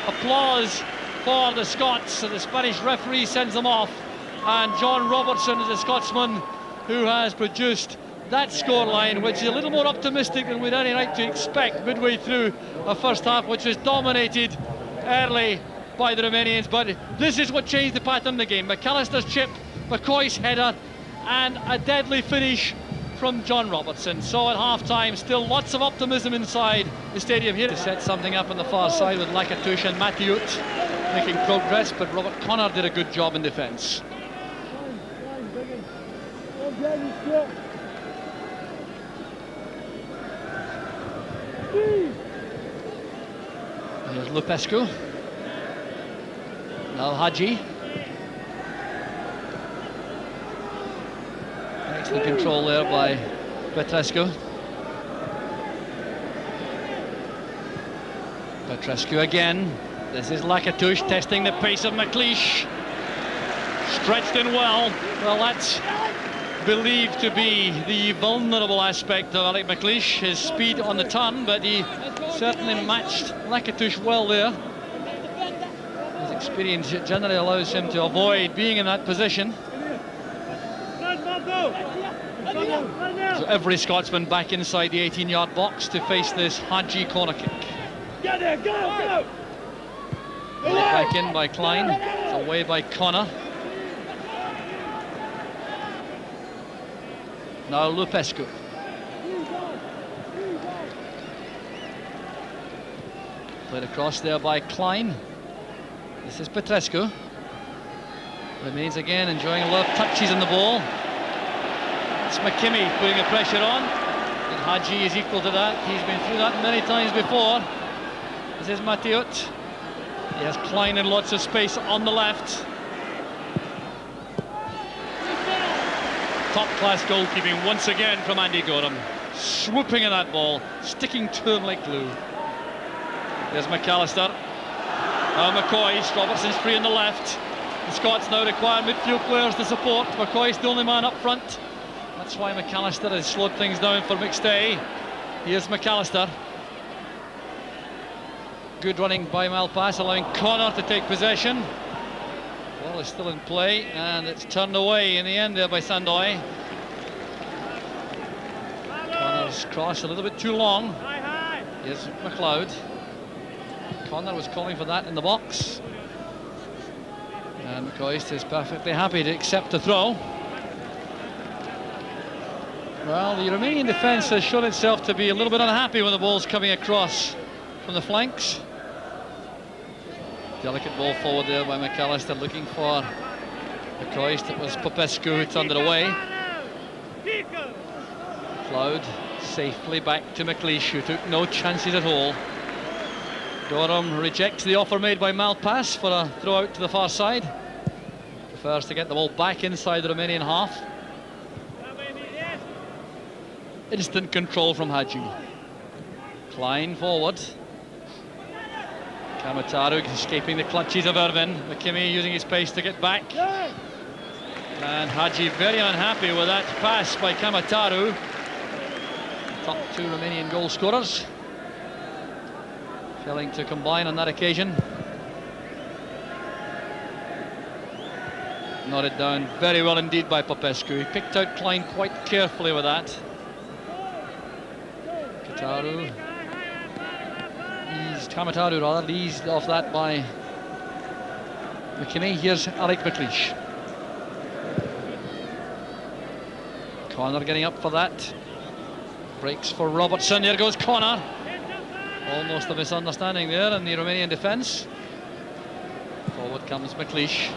Applause for the Scots. The Spanish referee sends them off, and John Robertson is the Scotsman who has produced that scoreline, which is a little more optimistic than we'd any right to expect midway through a first half which was dominated early by the Romanians. But this is what changed the pattern of the game. McAllister's chip, McCoist's header, and a deadly finish from John Robertson. So at half-time, still lots of optimism inside the stadium here. To set something up on the far side with Lakatouche and Mathiut making progress, but Robert Connor did a good job in defence. Here's Lupescu. Now Hadji. Excellent control there by Petrescu. Petrescu again. This is Lakatouche testing the pace of McLeish. Stretched in well. Well, that's believed to be the vulnerable aspect of Alec McLeish, his speed on the turn, but he certainly matched Lakatouche well there. His experience generally allows him to avoid being in that position. So every Scotsman back inside the 18-yard box to face this Hadji corner kick. Get there, go! Back in by Klein, it's away by Connor. Now Lupescu. Played across there by Klein. This is Petrescu. Remains again enjoying a lot of touches on the ball. It's McKimmie putting the pressure on, and Hadji is equal to that. He's been through that many times before. This is Mathiot. He has Klein in lots of space on the left. Top-class goalkeeping once again from Andy Gorham. Swooping at that ball, sticking to him like glue. There's McAllister. McCoist. Robertson's free on the left. The Scots now require midfield players to support. McCoist, the only man up front. That's why McAllister has slowed things down for McStay. Here's McAllister. Good running by Malpass, allowing Connor to take possession. Ball is still in play, and it's turned away in the end there by Sandoy. Connor's cross a little bit too long. Here's McLeod. Connor was calling for that in the box. And McCoist is perfectly happy to accept the throw. Well, the Romanian defence has shown itself to be a little bit unhappy when the ball's coming across from the flanks. Delicate ball forward there by McAllister, looking for McCoist. It was Popescu who turned it away. McLeod safely back to McLeish, who took no chances at all. Gorham rejects the offer made by Malpass for a throw out to the far side. Prefers to get the ball back inside the Romanian half. Instant control from Hadji. Klein forward. Kamataru escaping the clutches of Irvin. McKimmie using his pace to get back. And Hadji very unhappy with that pass by Kamataru. Top two Romanian goal scorers. Failing to combine on that occasion. Nodded down very well indeed by Popescu. He picked out Klein quite carefully with that. Kamataru rather, eased off that by McKimmie. Here's Alec McLeish. Connor getting up for that. Breaks for Robertson. There goes Connor. Almost a misunderstanding there in the Romanian defence. Forward comes McLeish.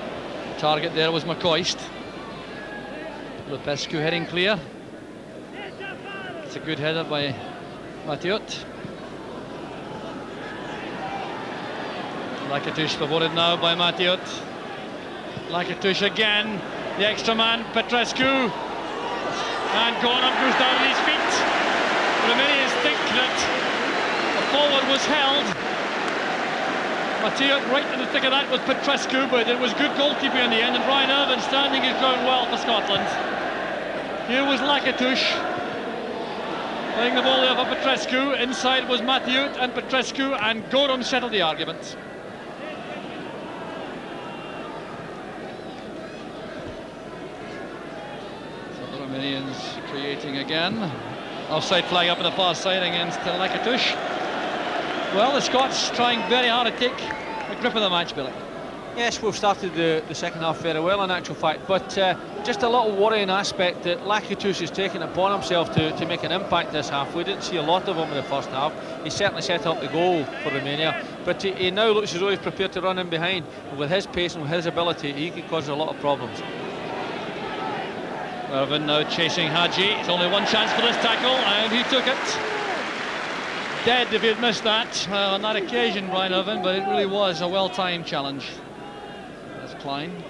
Target there was McCoist. Lupescu heading clear. It's a good header by Mathiot. Lakatush favored now by Mathiot. Lakatush again. The extra man, Petrescu. And Gorham goes down on his feet. The Romanians think that the forward was held. Mathiot right in the thick of that was Petrescu, but it was good goalkeeping in the end, and Brian Irvin standing his ground well for Scotland. Here was Lakatush. Playing the ball there for Petrescu. Inside was Mathiot and Petrescu, and Gorham settled the argument. So the Romanians creating again. Offside flag up on the far side against Lakatush. Well, the Scots trying very hard to take a grip of the match, Billy. Yes, we've started the second half very well in actual fact, but just a little worrying aspect that Lakatush has taken upon himself to make an impact this half. We didn't see a lot of him in the first half. He certainly set up the goal for Romania, but he now looks as though he's prepared to run in behind. And with his pace and with his ability, he could cause a lot of problems. Irvin now chasing Hadji. It's only one chance for this tackle, and he took it. Dead if he had missed that on that occasion, Brian Irvin, but it really was a well-timed challenge. There's Klein.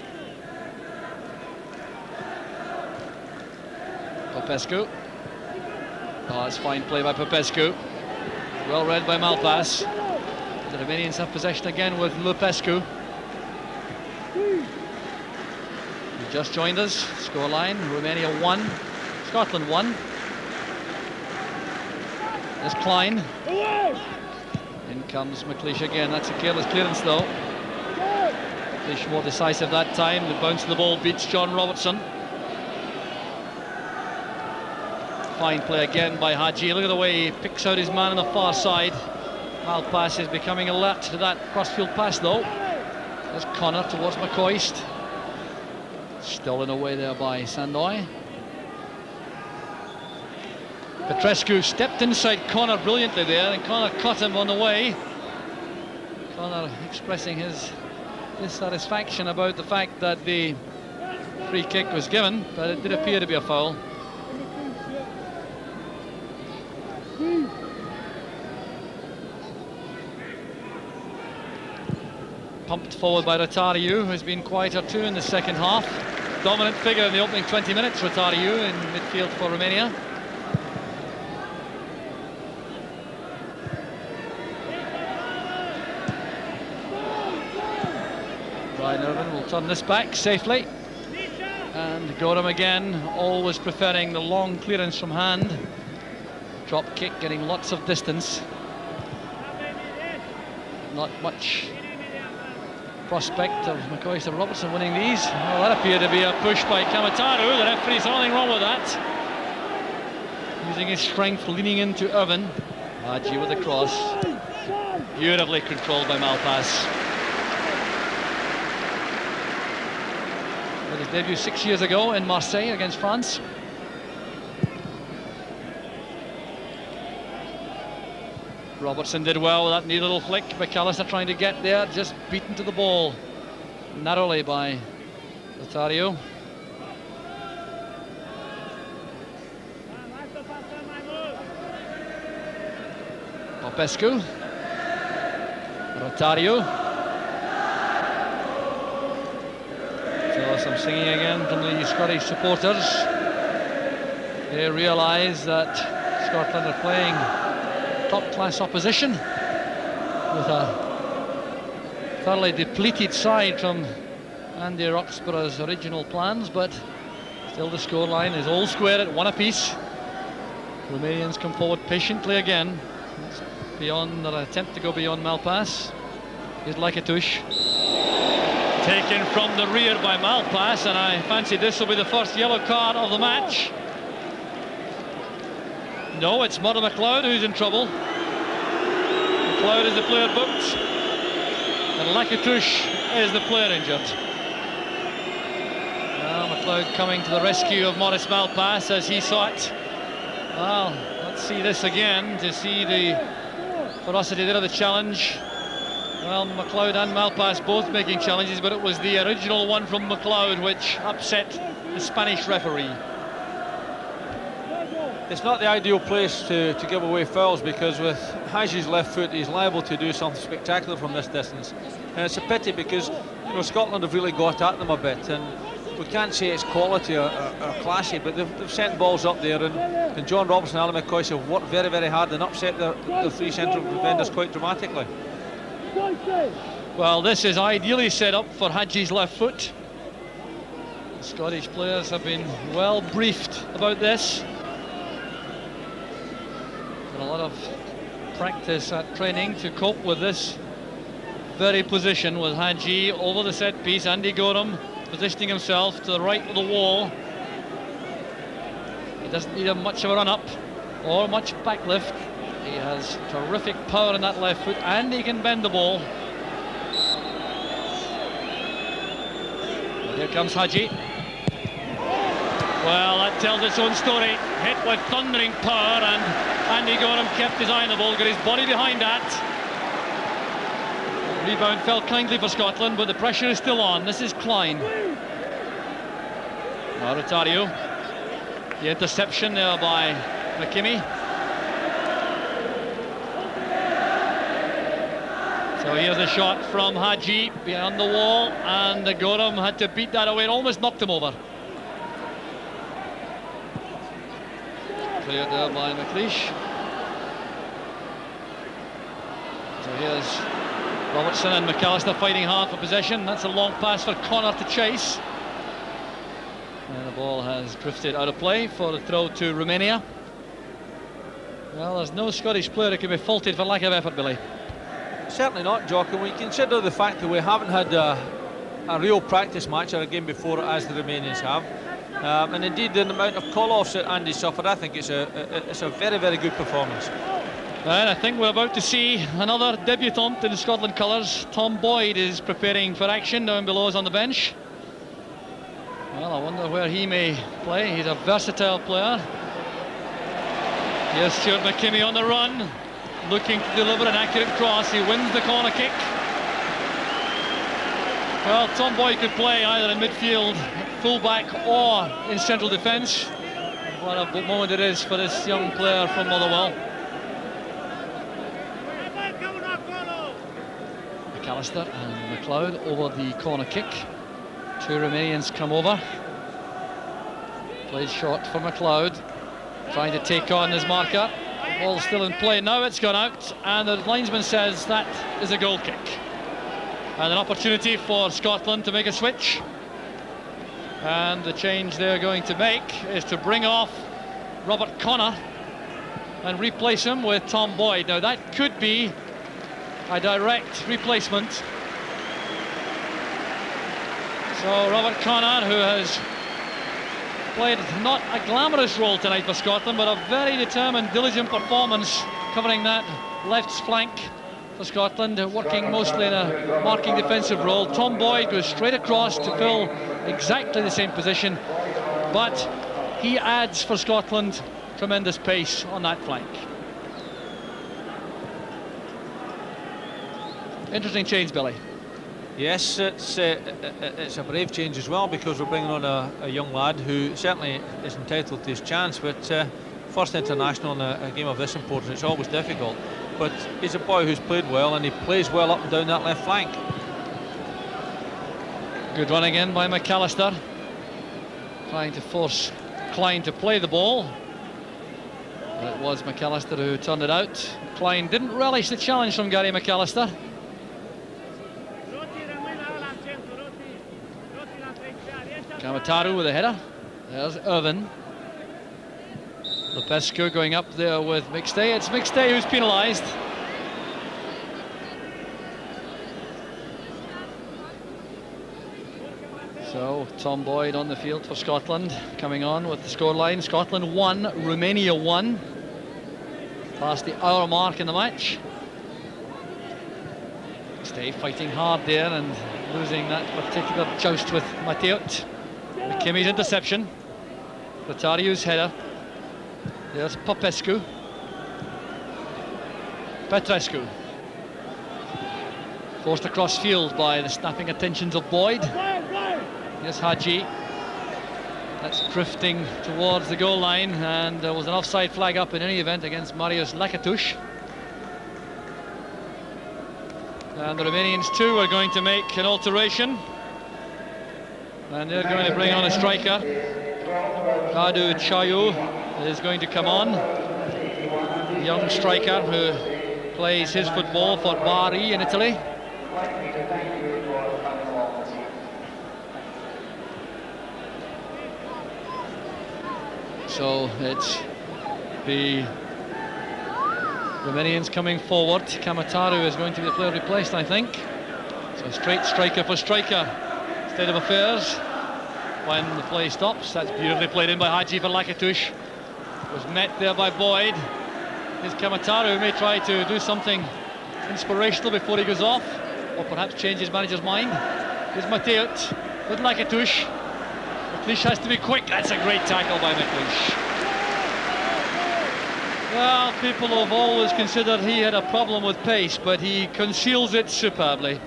Popescu. Oh, that's fine play by Popescu. Well read by Malpass. The Romanians have possession again with Lupescu. He just joined us. Scoreline: Romania 1, Scotland 1. There's Klein. In comes McLeish again. That's a careless clearance though. McLeish more decisive that time. The bounce of the ball beats John Robertson. Fine play again by Hadji. Look at the way he picks out his man on the far side. Malpass is becoming alert to that crossfield pass though. There's Connor towards McCoist. Stolen away there by Sandoy. Petrescu stepped inside Connor brilliantly there, and Connor caught him on the way. Connor expressing his dissatisfaction about the fact that the free kick was given, but it did appear to be a foul. Pumped forward by Rotario, who's been quieter too in the second half. Dominant figure in the opening 20 minutes, Rotario, in midfield for Romania. Brian Irvin will turn this back safely. And Gorham again, always preferring the long clearance from hand. Drop kick getting lots of distance. Not much prospect of McCoy Robertson winning these. Well, that appeared to be a push by Kamataru. The referee saw nothing wrong with that. Using his strength, leaning into Irvin. Hadji with the cross. Beautifully controlled by Malpass. With his debut 6 years ago in Marseille against France. Robertson did well with that neat little flick. McAllister trying to get there, just beaten to the ball narrowly by Rotario. Popescu. Rotario. So some singing again from the Scottish supporters. They realise that Scotland are playing top-class opposition with a thoroughly depleted side from Andy Roxburgh's original plans, but still the scoreline is all square at 1 apiece. Romanians come forward patiently again. It's beyond their attempt to go beyond Malpass. Here's Lakatush. Taken from the rear by Malpass, and I fancy this will be the first yellow card of the match. No, it's Murdo McLeod who's in trouble. McLeod is the player booked, and Lakatush is the player injured. Now McLeod coming to the rescue of Maurice Malpass as he saw it. Well, let's see this again to see the ferocity there of the challenge. Well, McLeod and Malpass both making challenges, but it was the original one from McLeod which upset the Spanish referee. It's not the ideal place to give away fouls, because with Hadji's left foot he's liable to do something spectacular from this distance, and it's a pity because, you know, Scotland have really got at them a bit, and we can't say it's quality or classy, but they've sent balls up there, and John Robertson and Ali McCoy have worked very, very hard and upset the three central defenders quite dramatically. Well, this is ideally set up for Hadji's left foot. The Scottish players have been well briefed about this. A lot of practice at training to cope with this very position, with Hadji over the set piece. Andy Gorham positioning himself to the right of the wall. He doesn't need much of a run up or much back lift. He has terrific power in that left foot, and he can bend the ball. And here comes Hadji. Well, that tells its own story. Hit with thundering power, and Andy Gorham kept his eye on the ball, got his body behind that. Rebound fell kindly for Scotland, but the pressure is still on. This is Klein. Now Rotario. The interception there by McKimmie. So here's a shot from Hadji beyond the wall, and Gorham had to beat that away. It almost knocked him over. Cleared there by McLeish. So here's Robertson and McAllister fighting hard for possession. That's a long pass for Connor to chase. And the ball has drifted out of play for the throw to Romania. Well, there's no Scottish player who can be faulted for lack of effort, Billy. Certainly not, Jock, and we consider the fact that we haven't had a real practice match or a game before as the Romanians have. And indeed, the amount of call-offs that Andy suffered, I think it's a very, very good performance. And I think we're about to see another debutant in Scotland colours. Tom Boyd is preparing for action down below us on the bench. Well, I wonder where he may play. He's a versatile player. Here's Stuart McKimmie on the run, looking to deliver an accurate cross. He wins the corner kick. Well, Tom Boyd could play either in midfield, full-back, or in central defence. What a moment it is for this young player from Motherwell. McAllister and McLeod over the corner kick. Two Romanians come over. Played short for McLeod, trying to take on his marker. The ball's still in play now, it's gone out, and the linesman says that is a goal kick. And an opportunity for Scotland to make a switch. And the change they're going to make is to bring off Robert Connor and replace him with Tom Boyd. Now that could be a direct replacement. So Robert Connor, who has played not a glamorous role tonight for Scotland, but a very determined, diligent performance covering that left flank for Scotland, working mostly in a marking defensive role. Tom Boyd goes straight across to fill exactly the same position, but he adds for Scotland tremendous pace on that flank. Interesting change, Billy. Yes, it's a brave change as well, because we're bringing on a young lad who certainly is entitled to his chance, but first international in a game of this importance, it's always difficult. But he's a boy who's played well, and he plays well up and down that left flank. Good run again by McAllister, trying to force Klein to play the ball. But it was McAllister who turned it out. Klein didn't relish the challenge from Gary McAllister. Kamataru with a header. There's Irvin. Lupescu going up there with McStay. It's McStay who's penalised. So Tom Boyd on the field for Scotland, coming on with the scoreline. Scotland 1, Romania 1. Past the hour mark in the match. McStay fighting hard there and losing that particular joust with Mateot. McKimmy's interception. Rotariu's header. There's Popescu. Petrescu. Forced across field by the snapping attentions of Boyd. Here's Hadji. That's drifting towards the goal line, and there was an offside flag up in any event against Marius Lakatush. And the Romanians too are going to make an alteration. And they're going to bring on a striker. Radu Chayu is going to come on. A young striker who plays his football for Bari in Italy. So it's the Romanians coming forward. Kamataru is going to be the player replaced, I think. So straight striker for striker state of affairs when the play stops. That's beautifully played in by Hadji for Lakatush. Was met there by Boyd. Here's Kamataru, who may try to do something inspirational before he goes off, or perhaps change his manager's mind. Here's Mateot with Lakatush. McLeish has to be quick. That's a great tackle by McLeish. Well, people have always considered he had a problem with pace, but he conceals it superbly.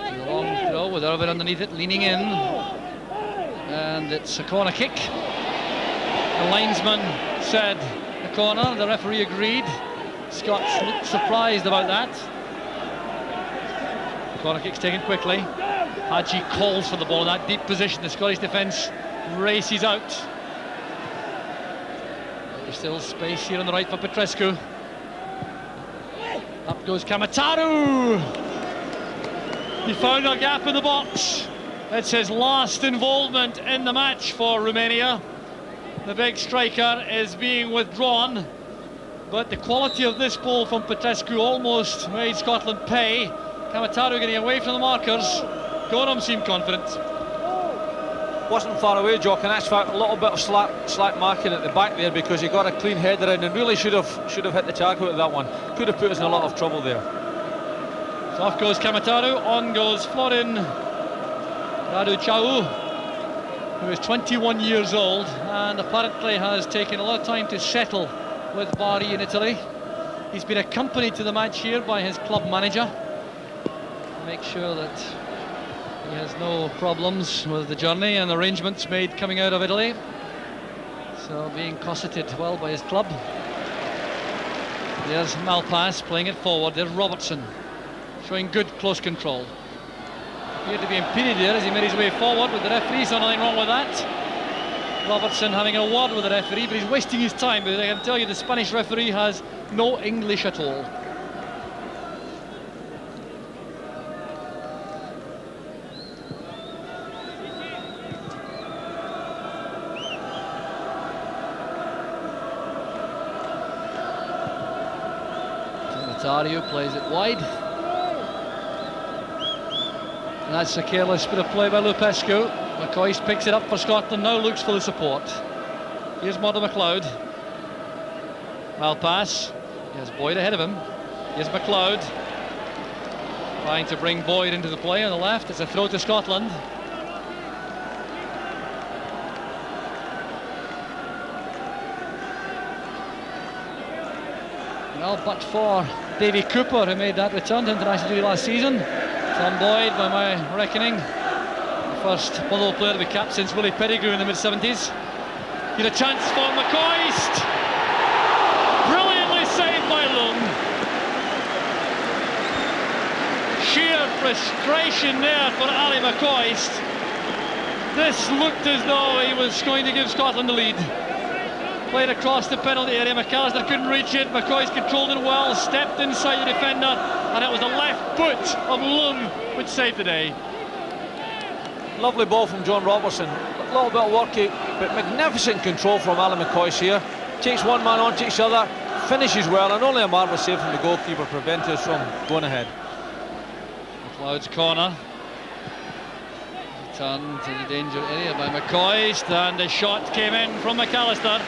A long throw with Irvin underneath it, leaning in. And it's a corner kick. The linesman said a corner, the referee agreed. Scots looked surprised about that. The corner kick's taken quickly. Hadji calls for the ball in that deep position. The Scottish defence races out. There's still space here on the right for Petrescu. Up goes Kamataru. He found a gap in the box. It's his last involvement in the match for Romania. The big striker is being withdrawn, but the quality of this ball from Petrescu almost made Scotland pay. Kamataru getting away from the markers. Gorham seemed confident. Wasn't far away, Jock, and that's a little bit of slack marking at the back there, because he got a clean header in and really should have hit the target with that one. Could have put us in a lot of trouble there. So off goes Kamataru, on goes Florin Radu Chau, who is 21 years old and apparently has taken a lot of time to settle with Bari in Italy. He's been accompanied to the match here by his club manager. Make sure that he has no problems with the journey and arrangements made coming out of Italy. So being cosseted well by his club. There's Malpass playing it forward. There's Robertson showing good close control. Appeared to be impeded there as he made his way forward with the referee, so nothing wrong with that. Robertson having a word with the referee, but he's wasting his time, because I can tell you the Spanish referee has no English at all. Dario plays it wide. And that's a careless bit of play by Lupescu. McCoist picks it up for Scotland, now looks for the support. Here's Murdo MacLeod. Malpass. He has Boyd ahead of him. Here's MacLeod. Trying to bring Boyd into the play on the left. It's a throw to Scotland. Well, but for Davy Cooper, who made that return to international duty last season. Tom Boyd, by my reckoning, the first Motherwell player to be capped since Willie Pettigrew in the mid-70s. Here a chance for McCoist. Brilliantly saved by Lung. Sheer frustration there for Ali McCoist. This looked as though he was going to give Scotland the lead. Played across the penalty area, McAllister couldn't reach it, McCoist controlled it well, stepped inside the defender, and it was the left foot of Lung which saved the day. Lovely ball from John Robertson, a little bit of work, but magnificent control from Alan McCoist here. Takes one man on, takes the other, finishes well, and only a marvellous save from the goalkeeper prevented us from going ahead. McLeod's corner. Turned to the danger area by McCoist, and the shot came in from McAllister.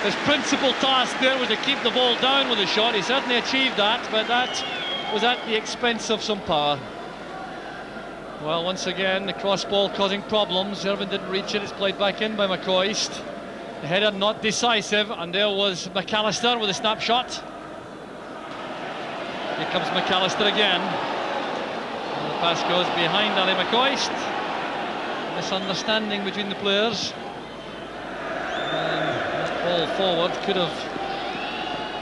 His principal task there was to keep the ball down with the shot. He certainly achieved that, but that was at the expense of some power. Well, once again, the cross ball causing problems. Irvine didn't reach it. It's played back in by McCoist. The header not decisive, and there was McAllister with a snapshot. Here comes McAllister again. And the pass goes behind Ali McCoist. Misunderstanding between the players. Ball forward could have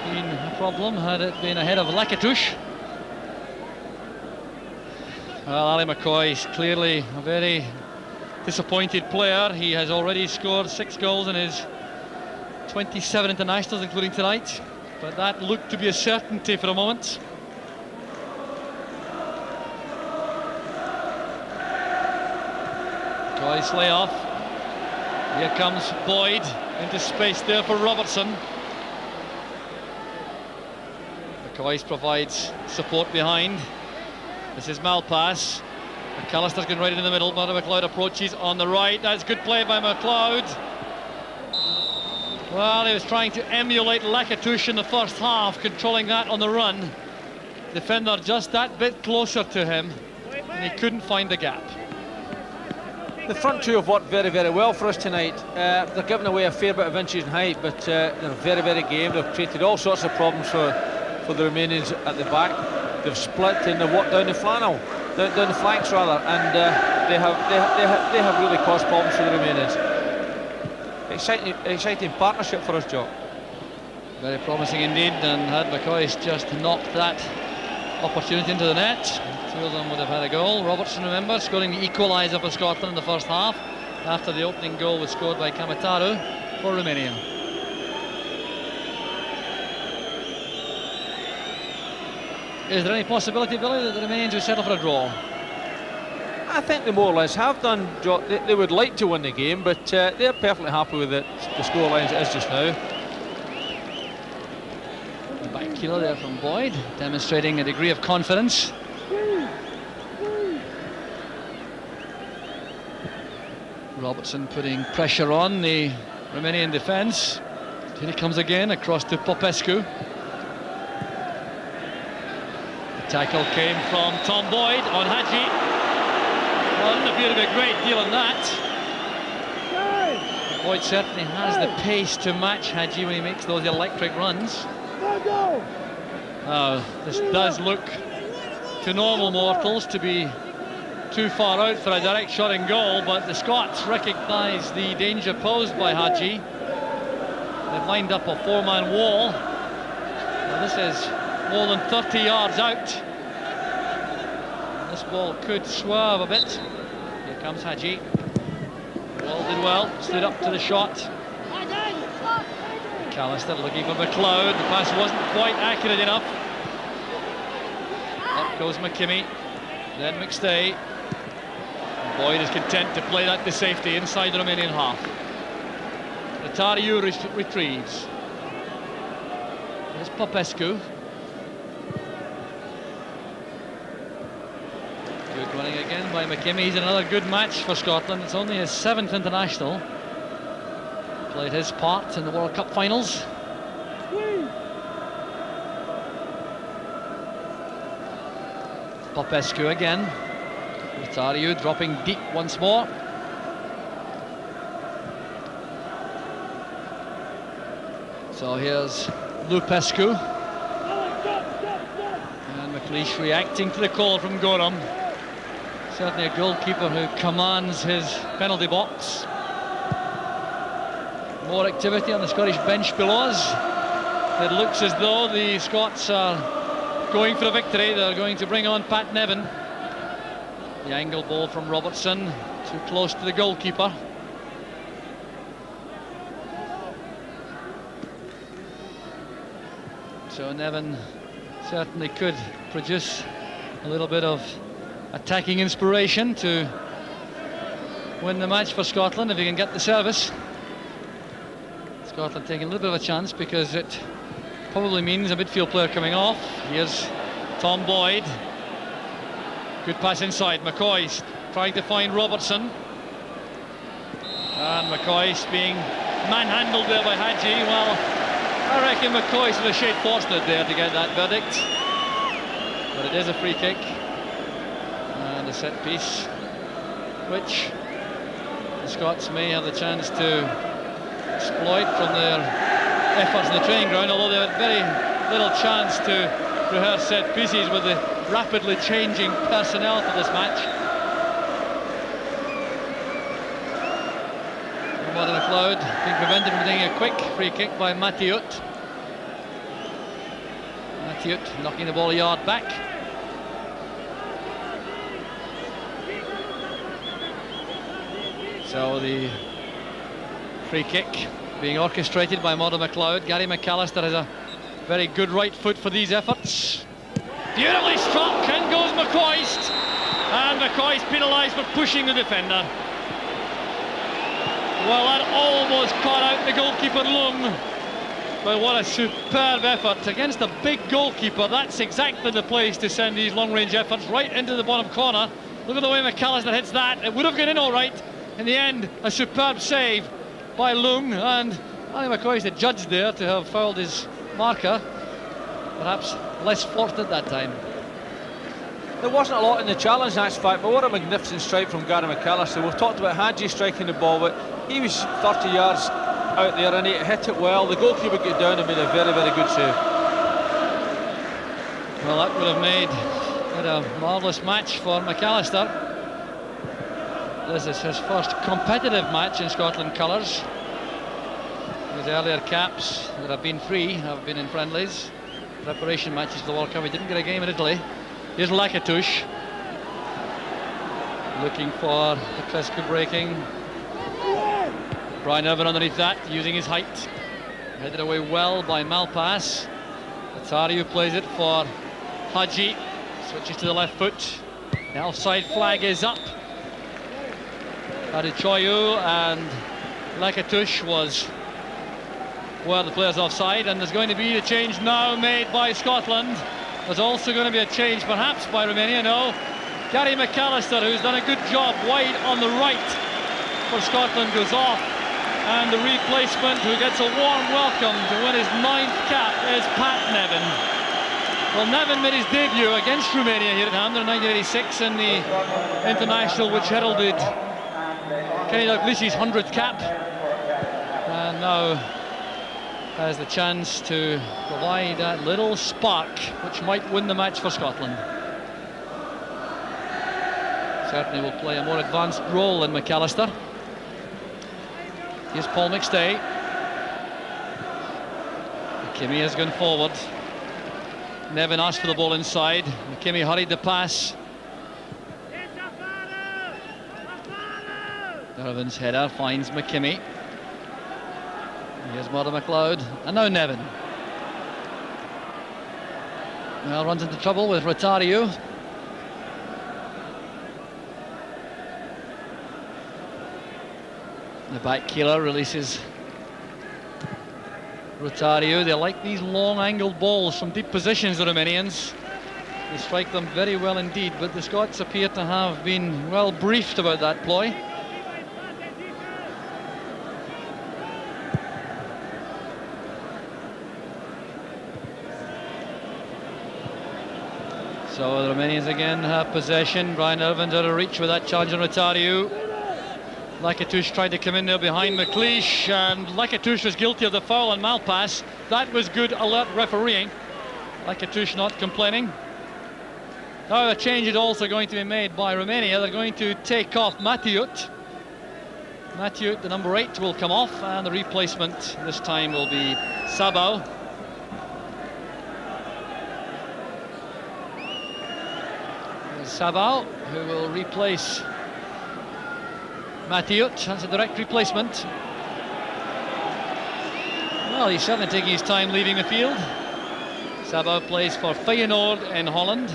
been a problem had it been ahead of Lakatouche. Well, Ali McCoist clearly a very disappointed player. He has already scored 6 goals in his 27 internationals, including tonight, but that looked to be a certainty for a moment. McCoist lay off. Here comes Boyd into space there for Robertson. McCoist provides support behind. This is Malpass. McAllister's going right in the middle. Murdo MacLeod approaches on the right. That's good play by MacLeod. Well, he was trying to emulate Lakatouche in the first half, controlling that on the run. Defender just that bit closer to him, and he couldn't find the gap. The front two have worked very, very well for us tonight. They're giving away a fair bit of inches in height, but they're very, very game. They've created all sorts of problems for the Romanians at the back. They've split and they've walked down the down the flanks rather, and they have really caused problems for the Romanians. Exciting partnership for us, Joe. Very promising indeed, and had McCoist just knocked that opportunity into the net, 2 of them would have had a goal. Robertson, remember, scoring the equaliser for Scotland in the first half after the opening goal was scored by Kamataru for Romania. Is there any possibility, Billy, that the Romanians will settle for a draw? I think they more or less have done, Joe. They would like to win the game, but they're perfectly happy with it, the scoreline as it is just now. Back killer there from Boyd, demonstrating a degree of confidence. Robertson putting pressure on the Romanian defence. Here he comes again across to Popescu. The tackle came from Tom Boyd on Hadji. Well, didn't appear to be a great deal on that. Boyd certainly has the pace to match Hadji when he makes those electric runs. This does look, to normal mortals, to be too far out for a direct shot in goal, but the Scots recognise the danger posed by Hadji. They've lined up a four-man wall. Now this is more than 30 yards out. This ball could swerve a bit. Here comes Hadji. Ball did well, stood up to the shot. McAllister looking for McLeod. The pass wasn't quite accurate enough. Up goes McKimmie. Then McStay. Boyd is content to play that to safety inside the Romanian half. Rotariu retrieves. There's Popescu. Good running again by McKimmie. He's another good match for Scotland. It's only his 7th international. Played his part in the World Cup finals. Popescu again. Rotariu dropping deep once more. So here's Lupescu. And McLeish reacting to the call from Gorham. Certainly a goalkeeper who commands his penalty box. More activity on the Scottish bench below us. It looks as though the Scots are going for a victory. They're going to bring on Pat Nevin. The angle ball from Robertson, too close to the goalkeeper. So Nevin certainly could produce a little bit of attacking inspiration to win the match for Scotland if he can get the service. Scotland taking a little bit of a chance because it probably means a midfield player coming off. Here's Tom Boyd. Good pass inside. McCoist trying to find Robertson. And McCoist being manhandled there by Hadji. Well, I reckon McCoist was a shade fortunate there to get that verdict. But it is a free kick. And a set piece, which the Scots may have the chance to exploit from their efforts in the training ground, although they had very little chance to rehearse set pieces with the rapidly changing personnel for this match. Modern McLeod being prevented from taking a quick free kick by Mathiut. Mathiut knocking the ball a yard back. So the free kick being orchestrated by Modern McLeod. Gary McAllister has a very good right foot for these efforts. Beautifully struck, and goes McCoist. And McCoist penalised for pushing the defender. Well, that almost caught out the goalkeeper Lung. But what a superb effort against a big goalkeeper. That's exactly the place to send these long-range efforts, right into the bottom corner. Look at the way McAllister hits that. It would have gone in all right. In the end, a superb save by Lung, and I think McCoist had judged there to have fouled his marker. Perhaps less fortunate that time. There wasn't a lot in the challenge, that's fact, but what a magnificent strike from Gary McAllister. We've talked about Hadji striking the ball, but he was 30 yards out there and he hit it well. The goalkeeper got down and made a very, very good save. Well, that would have made it a marvellous match for McAllister. This is his first competitive match in Scotland colours. His earlier caps that have been free have been in friendlies, preparation matches for the World Cup. He didn't get a game in Italy. Here's Lakatush looking for the Pescu breaking. Brian Irvin underneath that, using his height. Headed away well by Malpass. Rotariu plays it for Hadji. Switches to the left foot. The offside flag is up. Adichoyu and Lakatush were the players offside, and there's going to be a change now made by Scotland. There's also going to be a change perhaps by Romania. No, Gary McAllister, who's done a good job wide on the right for Scotland, goes off, and the replacement who gets a warm welcome to win his 9th cap is Pat Nevin. Well, Nevin made his debut against Romania here at Hampden in 1986 in the international which heralded Kenny Dalglish's 100th cap. now has the chance to provide that little spark which might win the match for Scotland. Certainly will play a more advanced role than McAllister. Here's Paul McStay. McKimmie has gone forward. Nevin asked for the ball inside. McKimmie hurried the pass. Irvin's header finds McKimmie. Here's Murdo McLeod, and now Nevin. Well, runs into trouble with Rotario. The back keeler releases Rotario. They like these long-angled balls from deep positions, the Romanians. They strike them very well indeed, but the Scots appear to have been well briefed about that ploy. So the Romanians again have possession. Brian Irvin's out of reach with that challenge on Rotario. Lakatouche tried to come in there behind McLeish, and Lakatouche was guilty of the foul on Malpass. That was good alert refereeing. Lakatouche not complaining. Now a change is also going to be made by Romania. They're going to take off Mathiut. Mathiut, the number 8, will come off, and the replacement this time will be Sabau. Sabau, who will replace Mathiut. That's a direct replacement. Well, he's certainly taking his time leaving the field. Sabau plays for Feyenoord in Holland.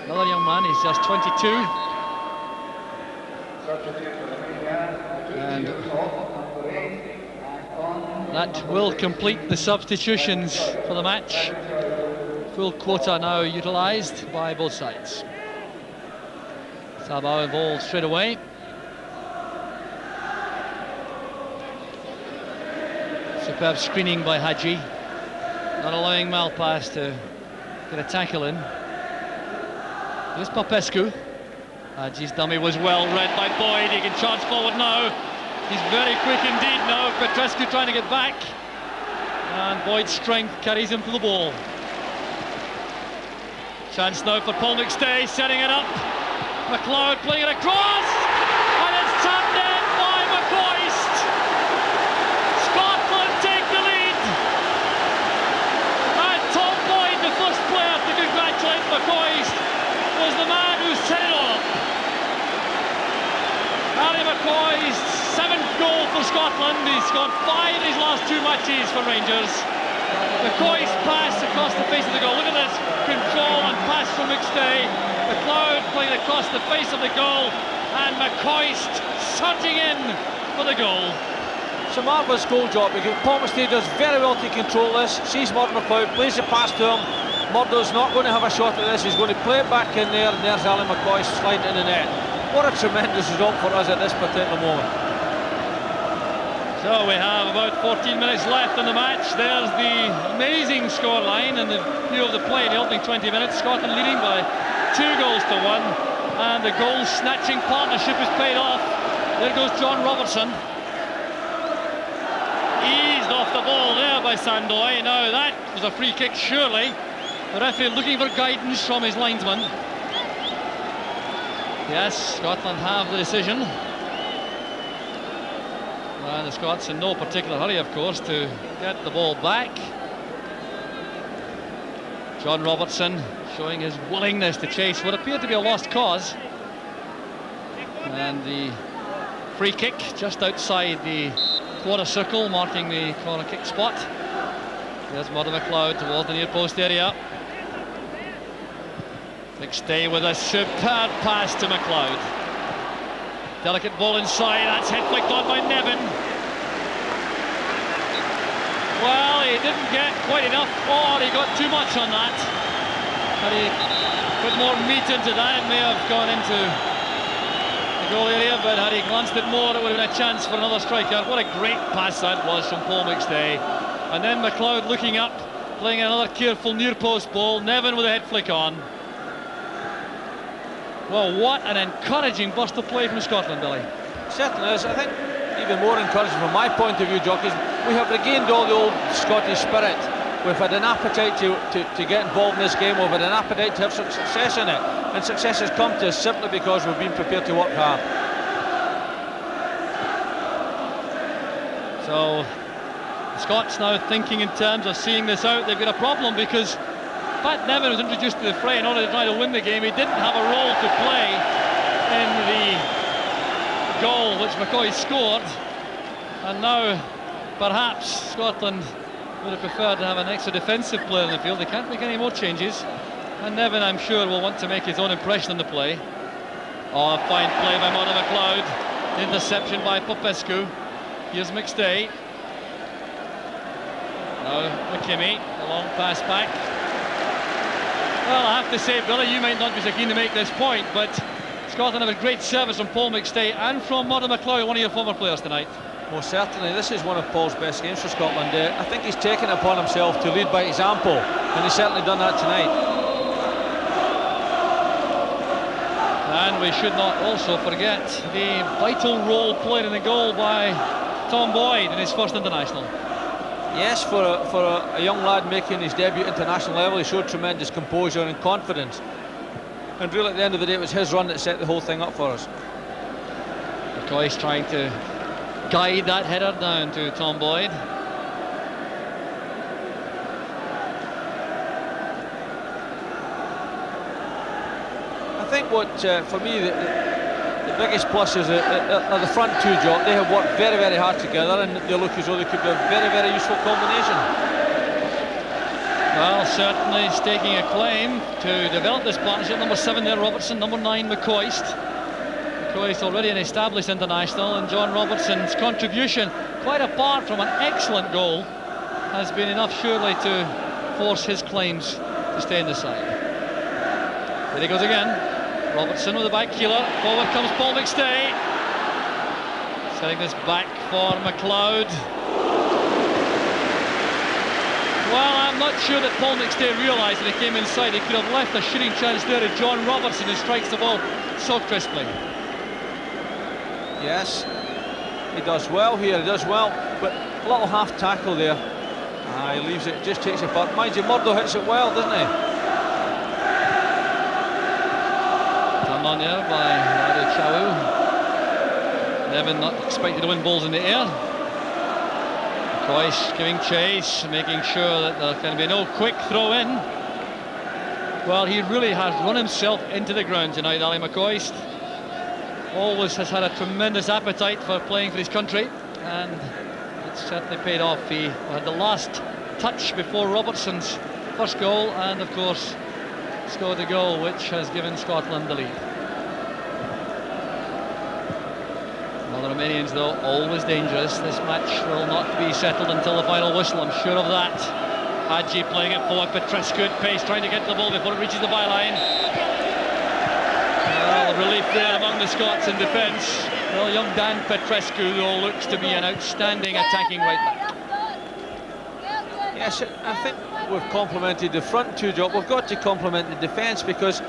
Another young man, he's just 22. And that will complete the substitutions for the match. Full quota now utilised by both sides. Sabau involved straight away. Superb screening by Hadji, not allowing Malpass to get a tackle in. Here's Popescu. Hadji's dummy was well read by Boyd. He can charge forward now. He's very quick indeed now. Petrescu trying to get back, and Boyd's strength carries him to the ball. Chance now for Paul McStay, setting it up. McLeod playing it across, and it's turned in by McCoist. Scotland take the lead, and Tom Boyd, the first player to congratulate McCoist, was the man who set it all up. Harry McCoist's 7th goal for Scotland. He's got 5 in his last 2 matches for Rangers. McCoist pass across the face of the goal. Look at this control and pass from McStay. McLeod playing across the face of the goal, and McCoist surging in for the goal. It's a marvellous goal job because Paul McStay does very well to control this. Sees Murdo McLeod, plays the pass to him. Murdo's not going to have a shot at this. He's going to play it back in there, and there's Alan McCoist sliding in the net. What a tremendous result for us at this particular moment. So we have about 14 minutes left in the match. There's the amazing scoreline and the view of the play in the opening 20 minutes. Scotland leading by 2 goals to 1, and the goal snatching partnership is paid off. There goes John Robertson. Eased off the ball there by Sandoy. Now that was a free kick, surely. The referee looking for guidance from his linesman. Yes, Scotland have the decision. And the Scots in no particular hurry, of course, to get the ball back. John Robertson showing his willingness to chase what appeared to be a lost cause. And the free kick just outside the quarter circle, marking the corner kick spot. There's Murdo McLeod towards the near post area. McStay with a superb pass to McLeod. Delicate ball inside, that's head flicked on by Nevin. Well, he didn't get quite enough, or he got too much on that. Had he put more meat into that, it may have gone into the goal area, but had he glanced it more, it would have been a chance for another striker. What a great pass that was from Paul McStay. And then McLeod looking up, playing another careful near post ball. Nevin with a head flick on. Well, what an encouraging burst of play from Scotland, Billy. Certainly is. I think even more encouraging from my point of view, Jock, is we have regained all the old Scottish spirit. We've had an appetite to get involved in this game. We've had an appetite to have some success in it, and success has come to us simply because we've been prepared to work hard. So the Scots now thinking in terms of seeing this out. They've got a problem because Pat Nevin was introduced to the fray in order to try to win the game. He didn't have a role to play in the goal which McCoy scored, and now perhaps Scotland would have preferred to have an extra defensive player in the field. They can't make any more changes, and Nevin, I'm sure, will want to make his own impression on the play. Oh, a fine play by Mother McLeod. Interception by Popescu. Here's McStay. Now McKimmie, a long pass back. Well, I have to say, Billy, you might not be so keen to make this point, but Scotland have a great service from Paul McStay and from Mother McLeod, one of your former players tonight. Most certainly, this is one of Paul's best games for Scotland. I think he's taken it upon himself to lead by example, and he's certainly done that tonight. And we should not also forget the vital role played in the goal by Tom Boyd in his first international. Yes, for a young lad making his debut at international level, he showed tremendous composure and confidence. And really, at the end of the day, it was his run that set the whole thing up for us. McCoy's trying to guide that header down to Tom Boyd. I think what, for me, the biggest plus is are the front two, Jock. They have worked very, very hard together, and they look as though they could be a very, very useful combination. Well, certainly staking a claim to develop this partnership. Number 7 there, Robertson. Number 9, McCoist. McCoist already an established international, and John Robertson's contribution, quite apart from an excellent goal, has been enough surely to force his claims to stay in the side. There he goes again. Robertson with a back keeler. Forward comes Paul McStay. Setting this back for McLeod. Well, I'm not sure that Paul McStay realised that he came inside. He could have left a shooting chance there to John Robertson, who strikes the ball so crisply. Yes, he does well here, he does well, but a little half tackle there. He leaves it, just takes it apart. Mind you, Murdo hits it well, doesn't he? Turned on there by Radu Chawu. Nevin not expected to win balls in the air. McCoy giving chase, making sure that there can be no quick throw in. Well, he really has run himself into the ground tonight, Ali McCoist. Always has had a tremendous appetite for playing for his country, and it's certainly paid off. He had the last touch before Robertson's first goal, and of course scored the goal which has given Scotland the lead. Well, the Romanians, though, always dangerous. This match will not be settled until the final whistle, I'm sure of that. Hadji playing it forward, Petrescu at pace, trying to get to the ball before it reaches the byline. Well, relief there among the Scots in defence. Well, young Dan Petrescu, though, looks to be an outstanding attacking right back. Yes, I think we've complimented the front two, Jock. We've got to compliment the defence because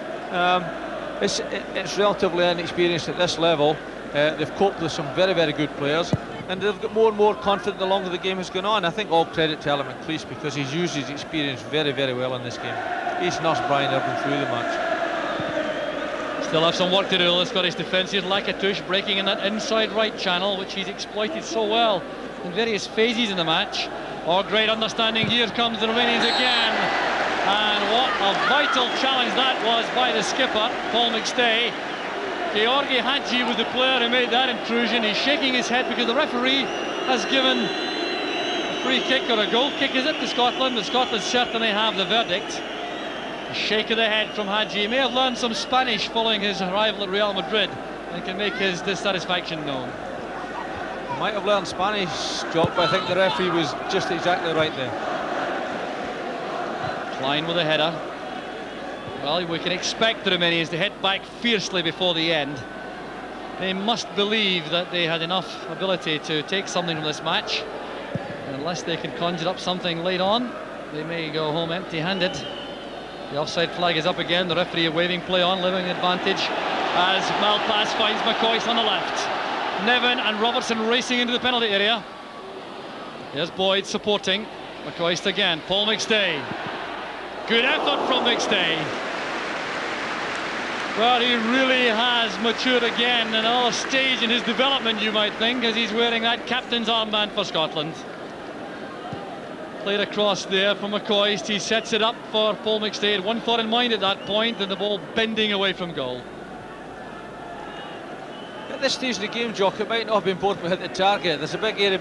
it's relatively inexperienced at this level. They've coped with some very, very good players, and they've got more and more confident the longer the game has gone on. I think all credit to Alan McLeish because he's used his experience very, very well in this game. He's nursed Brian Irvine through the match. Still have some work to do, the Scottish defence. Here's Lakatush breaking in that inside right channel, which he's exploited so well in various phases in the match. Oh, great understanding. Here comes the Romanians again. And what a vital challenge that was by the skipper, Paul McStay. Georgi Hadji was the player who made that intrusion. He's shaking his head because the referee has given a free kick or a goal kick, is it, to Scotland? The Scotland certainly have the verdict. A shake of the head from Hadji. He may have learned some Spanish following his arrival at Real Madrid and can make his dissatisfaction known. He might have learned Spanish, Jock, but I think the referee was just exactly right there. Klein with a header. Well, we can expect the Romanians to hit back fiercely before the end. They must believe that they had enough ability to take something from this match. And unless they can conjure up something late on, they may go home empty-handed. The offside flag is up again. The referee waving play on, living advantage as Malpass finds McCoist on the left. Nevin and Robertson racing into the penalty area. Here's Boyd supporting. McCoist again. Paul McStay. Good effort from McStay. Well, he really has matured again, another stage in his development, you might think, as he's wearing that captain's armband for Scotland. Played across there from McCoist. He sets it up for Paul McStay. Had one thought in mind at that point, and the ball bending away from goal. At this stage of the game, Jock, it might not have been both but hit the target. There's a big area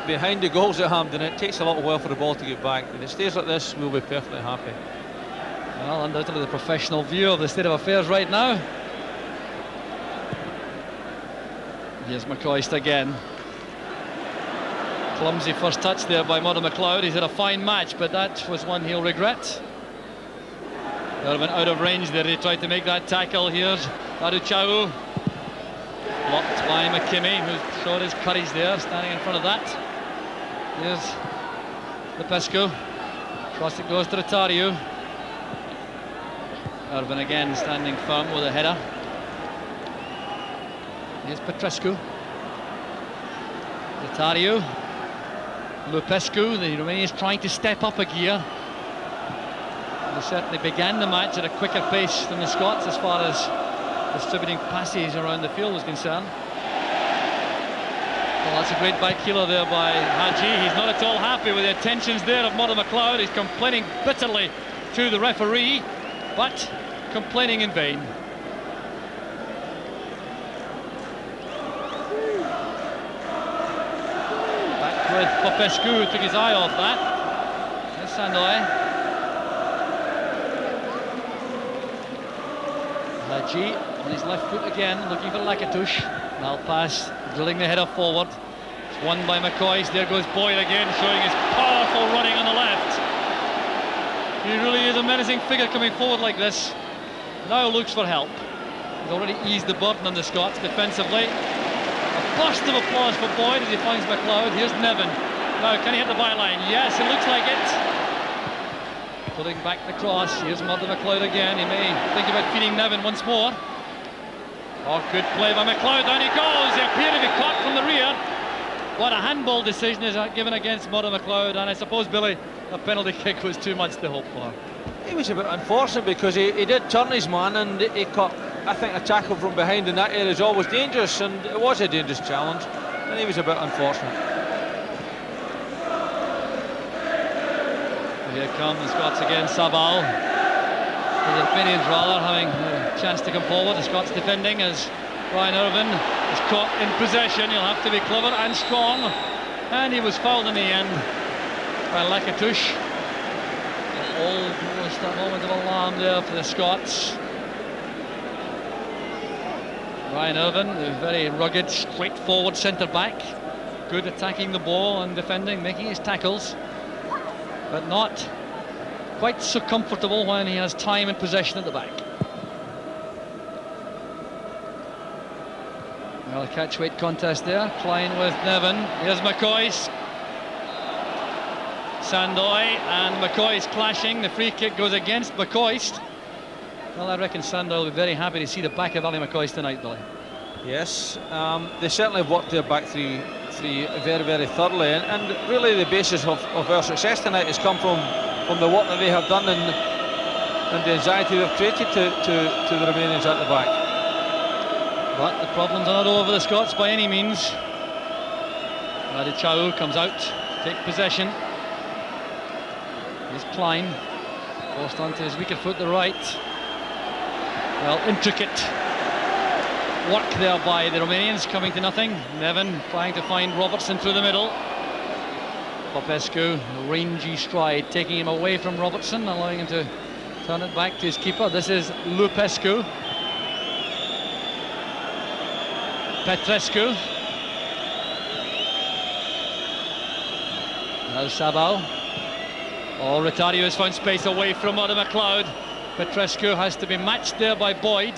behind the goals at Hampden. It takes a little while for the ball to get back. If it stays like this, we'll be perfectly happy. Well, undoubtedly the professional view of the state of affairs right now. Here's McCoist again. Clumsy first touch there by Murdo McLeod. He's had a fine match, but that was one he'll regret. Irvin out of range there. He tried to make that tackle. Here's Aduchau. Blocked by McKimmie, who showed his courage there, standing in front of that. Here's Lupescu. Cross it goes to Rotario. Irvin again standing firm with a header. Here's Petrescu. Rotario. Lupescu. The Romanians trying to step up a gear. They certainly began the match at a quicker pace than the Scots as far as distributing passes around the field was concerned. Well, that's a great back heeler there by Haji. He's not at all happy with the attentions there of Murdo McLeod. He's complaining bitterly to the referee, but complaining in vain. Back with Popescu, who took his eye off that. There's Sandoy. Haji on his left foot again, looking for Lakatush. Now pass, drilling the header forward. It's won by McCoist. There goes Boyd again, showing his powerful running on the left. He really is a menacing figure coming forward like this. Now looks for help. He's already eased the burden on the Scots defensively. A burst of applause for Boyd as he finds McLeod. Here's Nevin. Now, can he hit the byline? Yes, it looks like it. Putting back the cross. Here's Murdo McLeod again. He may think about feeding Nevin once more. Oh, good play by McLeod. Down he goes. He appeared to be caught from the rear. What a handball decision is given against Murdo McLeod. And I suppose, Billy, a penalty kick was too much to hope for. It was a bit unfortunate because he did turn his man and he caught, I think, a tackle from behind in that area is always dangerous, and it was a dangerous challenge, and he was a bit unfortunate. Here come the Scots again. Sabal, the Albanians rather, having a chance to come forward. The Scots defending as Ryan Irvin is caught in possession. He'll have to be clever and strong, and he was fouled in the end by Lakatush. Almost a moment of alarm there for the Scots. Ryan Irvin, the very rugged, straightforward centre-back, good attacking the ball and defending, making his tackles, but not quite so comfortable when he has time and possession at the back. Well, a catch-weight contest there. Klein with Nevin. Here's McCoist. Sandoy and McCoist clashing. The free kick goes against McCoist. Well, I reckon Sandoy will be very happy to see the back of Ali McCoist tonight, Billy. Yes, they certainly have worked their back three very, very thoroughly, and really the basis of our success tonight has come from the work that they have done and the anxiety they've created to the Romanians at the back. But the problems are not over the Scots by any means. Aduchau comes out to take possession. Here's Klein, forced onto his weaker foot, the right. Well, intricate work there by the Romanians, coming to nothing. Nevin trying to find Robertson through the middle. Popescu, rangy stride, taking him away from Robertson, allowing him to turn it back to his keeper. This is Lupescu. Petrescu. Now Sabal. Oh, Rotario has found space away from Murdo McLeod. Petrescu has to be matched there by Boyd.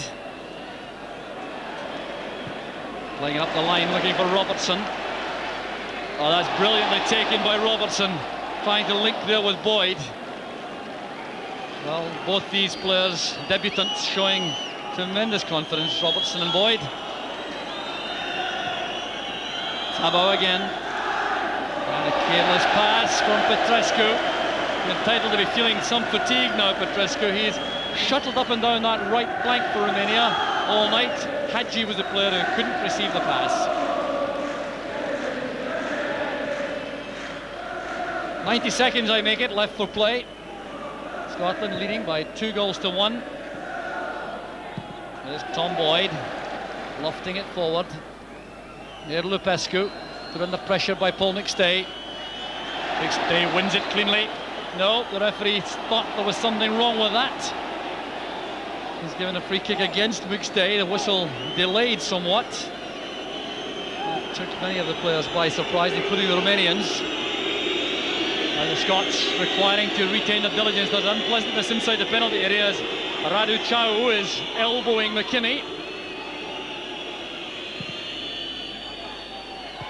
Playing up the line, looking for Robertson. Oh, that's brilliantly taken by Robertson, trying to link there with Boyd. Well, both these players, debutants, showing tremendous confidence, Robertson and Boyd. Tabo again. And a careless pass from Petrescu. He's entitled to be feeling some fatigue now, Petrescu. He's shuttled up and down that right flank for Romania all night. Hadji was the player who couldn't receive the pass. 90 seconds, I make it, left for play. Scotland leading by 2-1. There's Tom Boyd lofting it forward. Near Lupescu, put under pressure by Paul McStay. McStay wins it cleanly. No, the referee thought there was something wrong with that. He's given a free kick against McStay. The whistle delayed somewhat. That took many of the players by surprise, including the Romanians. And the Scots requiring to retain their diligence. There's unpleasantness inside the penalty area as Radu Chau is elbowing McKimmie.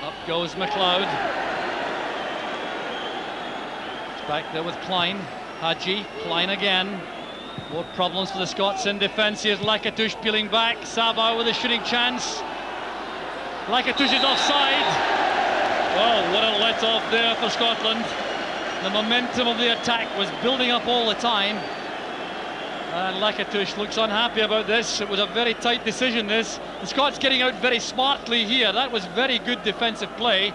Up goes McLeod. It's back there with Klein. Hadji, Klein again. More problems for the Scots in defence. Here's Lakatush peeling back. Sabah with a shooting chance. Lakatush is offside. Oh, what a let-off there for Scotland. The momentum of the attack was building up all the time. And Lakatush looks unhappy about this. It was a very tight decision, this. The Scots getting out very smartly here. That was very good defensive play.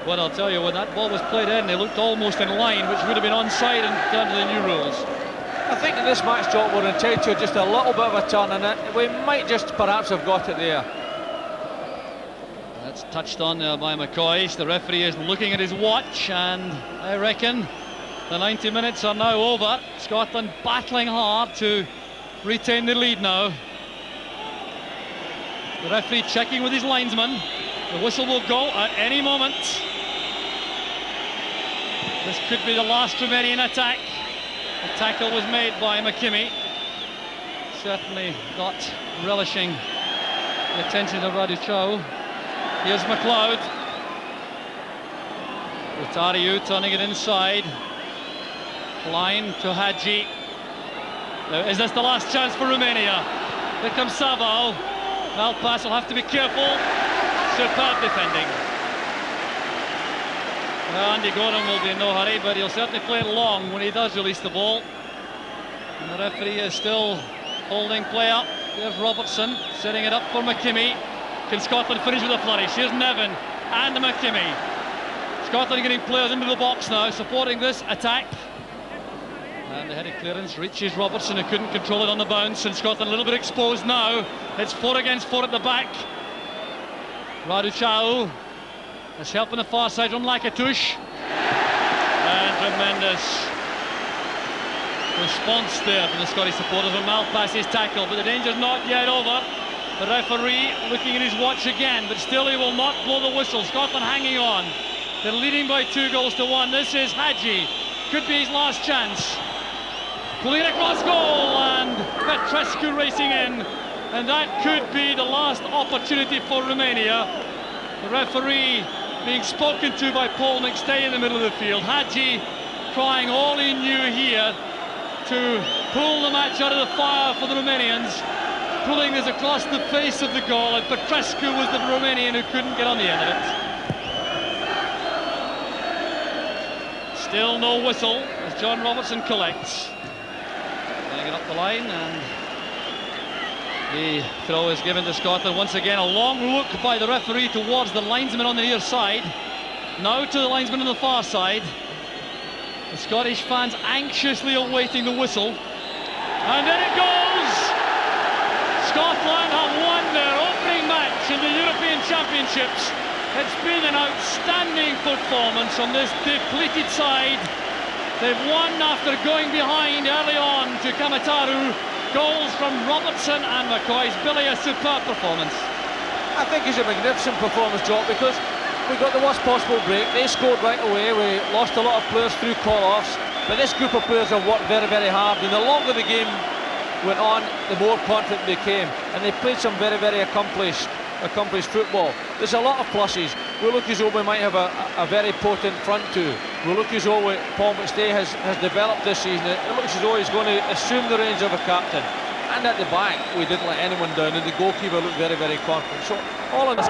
But I'll tell you, when that ball was played in, they looked almost in line, which would have been onside in terms of the new rules. I think in this match, Jock, we're entitled to just a little bit of a turn in it. We might just perhaps have got it there. That's touched on there by McCoy. The referee is looking at his watch, and I reckon the 90 minutes are now over. Scotland battling hard to retain the lead now. The referee checking with his linesman. The whistle will go at any moment. This could be the last Romanian attack. The tackle was made by McKimmie. Certainly not relishing the attention of Radu Chau. Here's McLeod. Rotariu turning it inside. Klein to Hadji. Now, is this the last chance for Romania? Here comes Sabah. Malpass will have to be careful. Superb defending. Well, Andy Gordon will be in no hurry, but he'll certainly play it long when he does release the ball. And the referee is still holding play up. There's Robertson setting it up for McKimmie. Can Scotland finish with a flourish? Here's Nevin and McKimmie. Scotland getting players into the box now, supporting this attack. And the headed clearance reaches Robertson, who couldn't control it on the bounce, and Scotland a little bit exposed now. It's 4 against 4 at the back. Radu Chau is helping the far side from Lakatush. And tremendous response there from the Scottish supporters when Malpass's tackle, but the danger's not yet over. The referee looking at his watch again, but still he will not blow the whistle. Scotland hanging on. They're leading by 2-1. This is Hadji. Could be his last chance. Pulling it across goal, and Petrescu racing in. And that could be the last opportunity for Romania. The referee being spoken to by Paul McStay in the middle of the field. Hadji trying all he knew here to pull the match out of the fire for the Romanians. Pulling this across the face of the goal, and Petrescu was the Romanian who couldn't get on the end of it. Still no whistle as John Robertson collects. Getting it up the line, and the throw is given to Scotland. Once again, a long look by the referee towards the linesman on the near side. Now to the linesman on the far side. The Scottish fans anxiously awaiting the whistle. And then it goes! Scotland have won their opening match in the European Championships. It's been an outstanding performance from this depleted side. They've won after going behind early on to Kamataru. Goals from Robertson and McCoy's Billy, a superb performance. I think it's a magnificent performance, Jock, because we got the worst possible break. They scored right away. We lost a lot of players through call-offs, but this group of players have worked very, very hard, and the longer the game went on, the more confident they came, and they played some very, very accomplished football. There's a lot of pluses. We look as though we might have a very potent front two. We look as though Paul McStay has developed this season. It looks as though he's going to assume the reins of a captain. And at the back, we didn't let anyone down, and the goalkeeper looked very, very confident. So all in this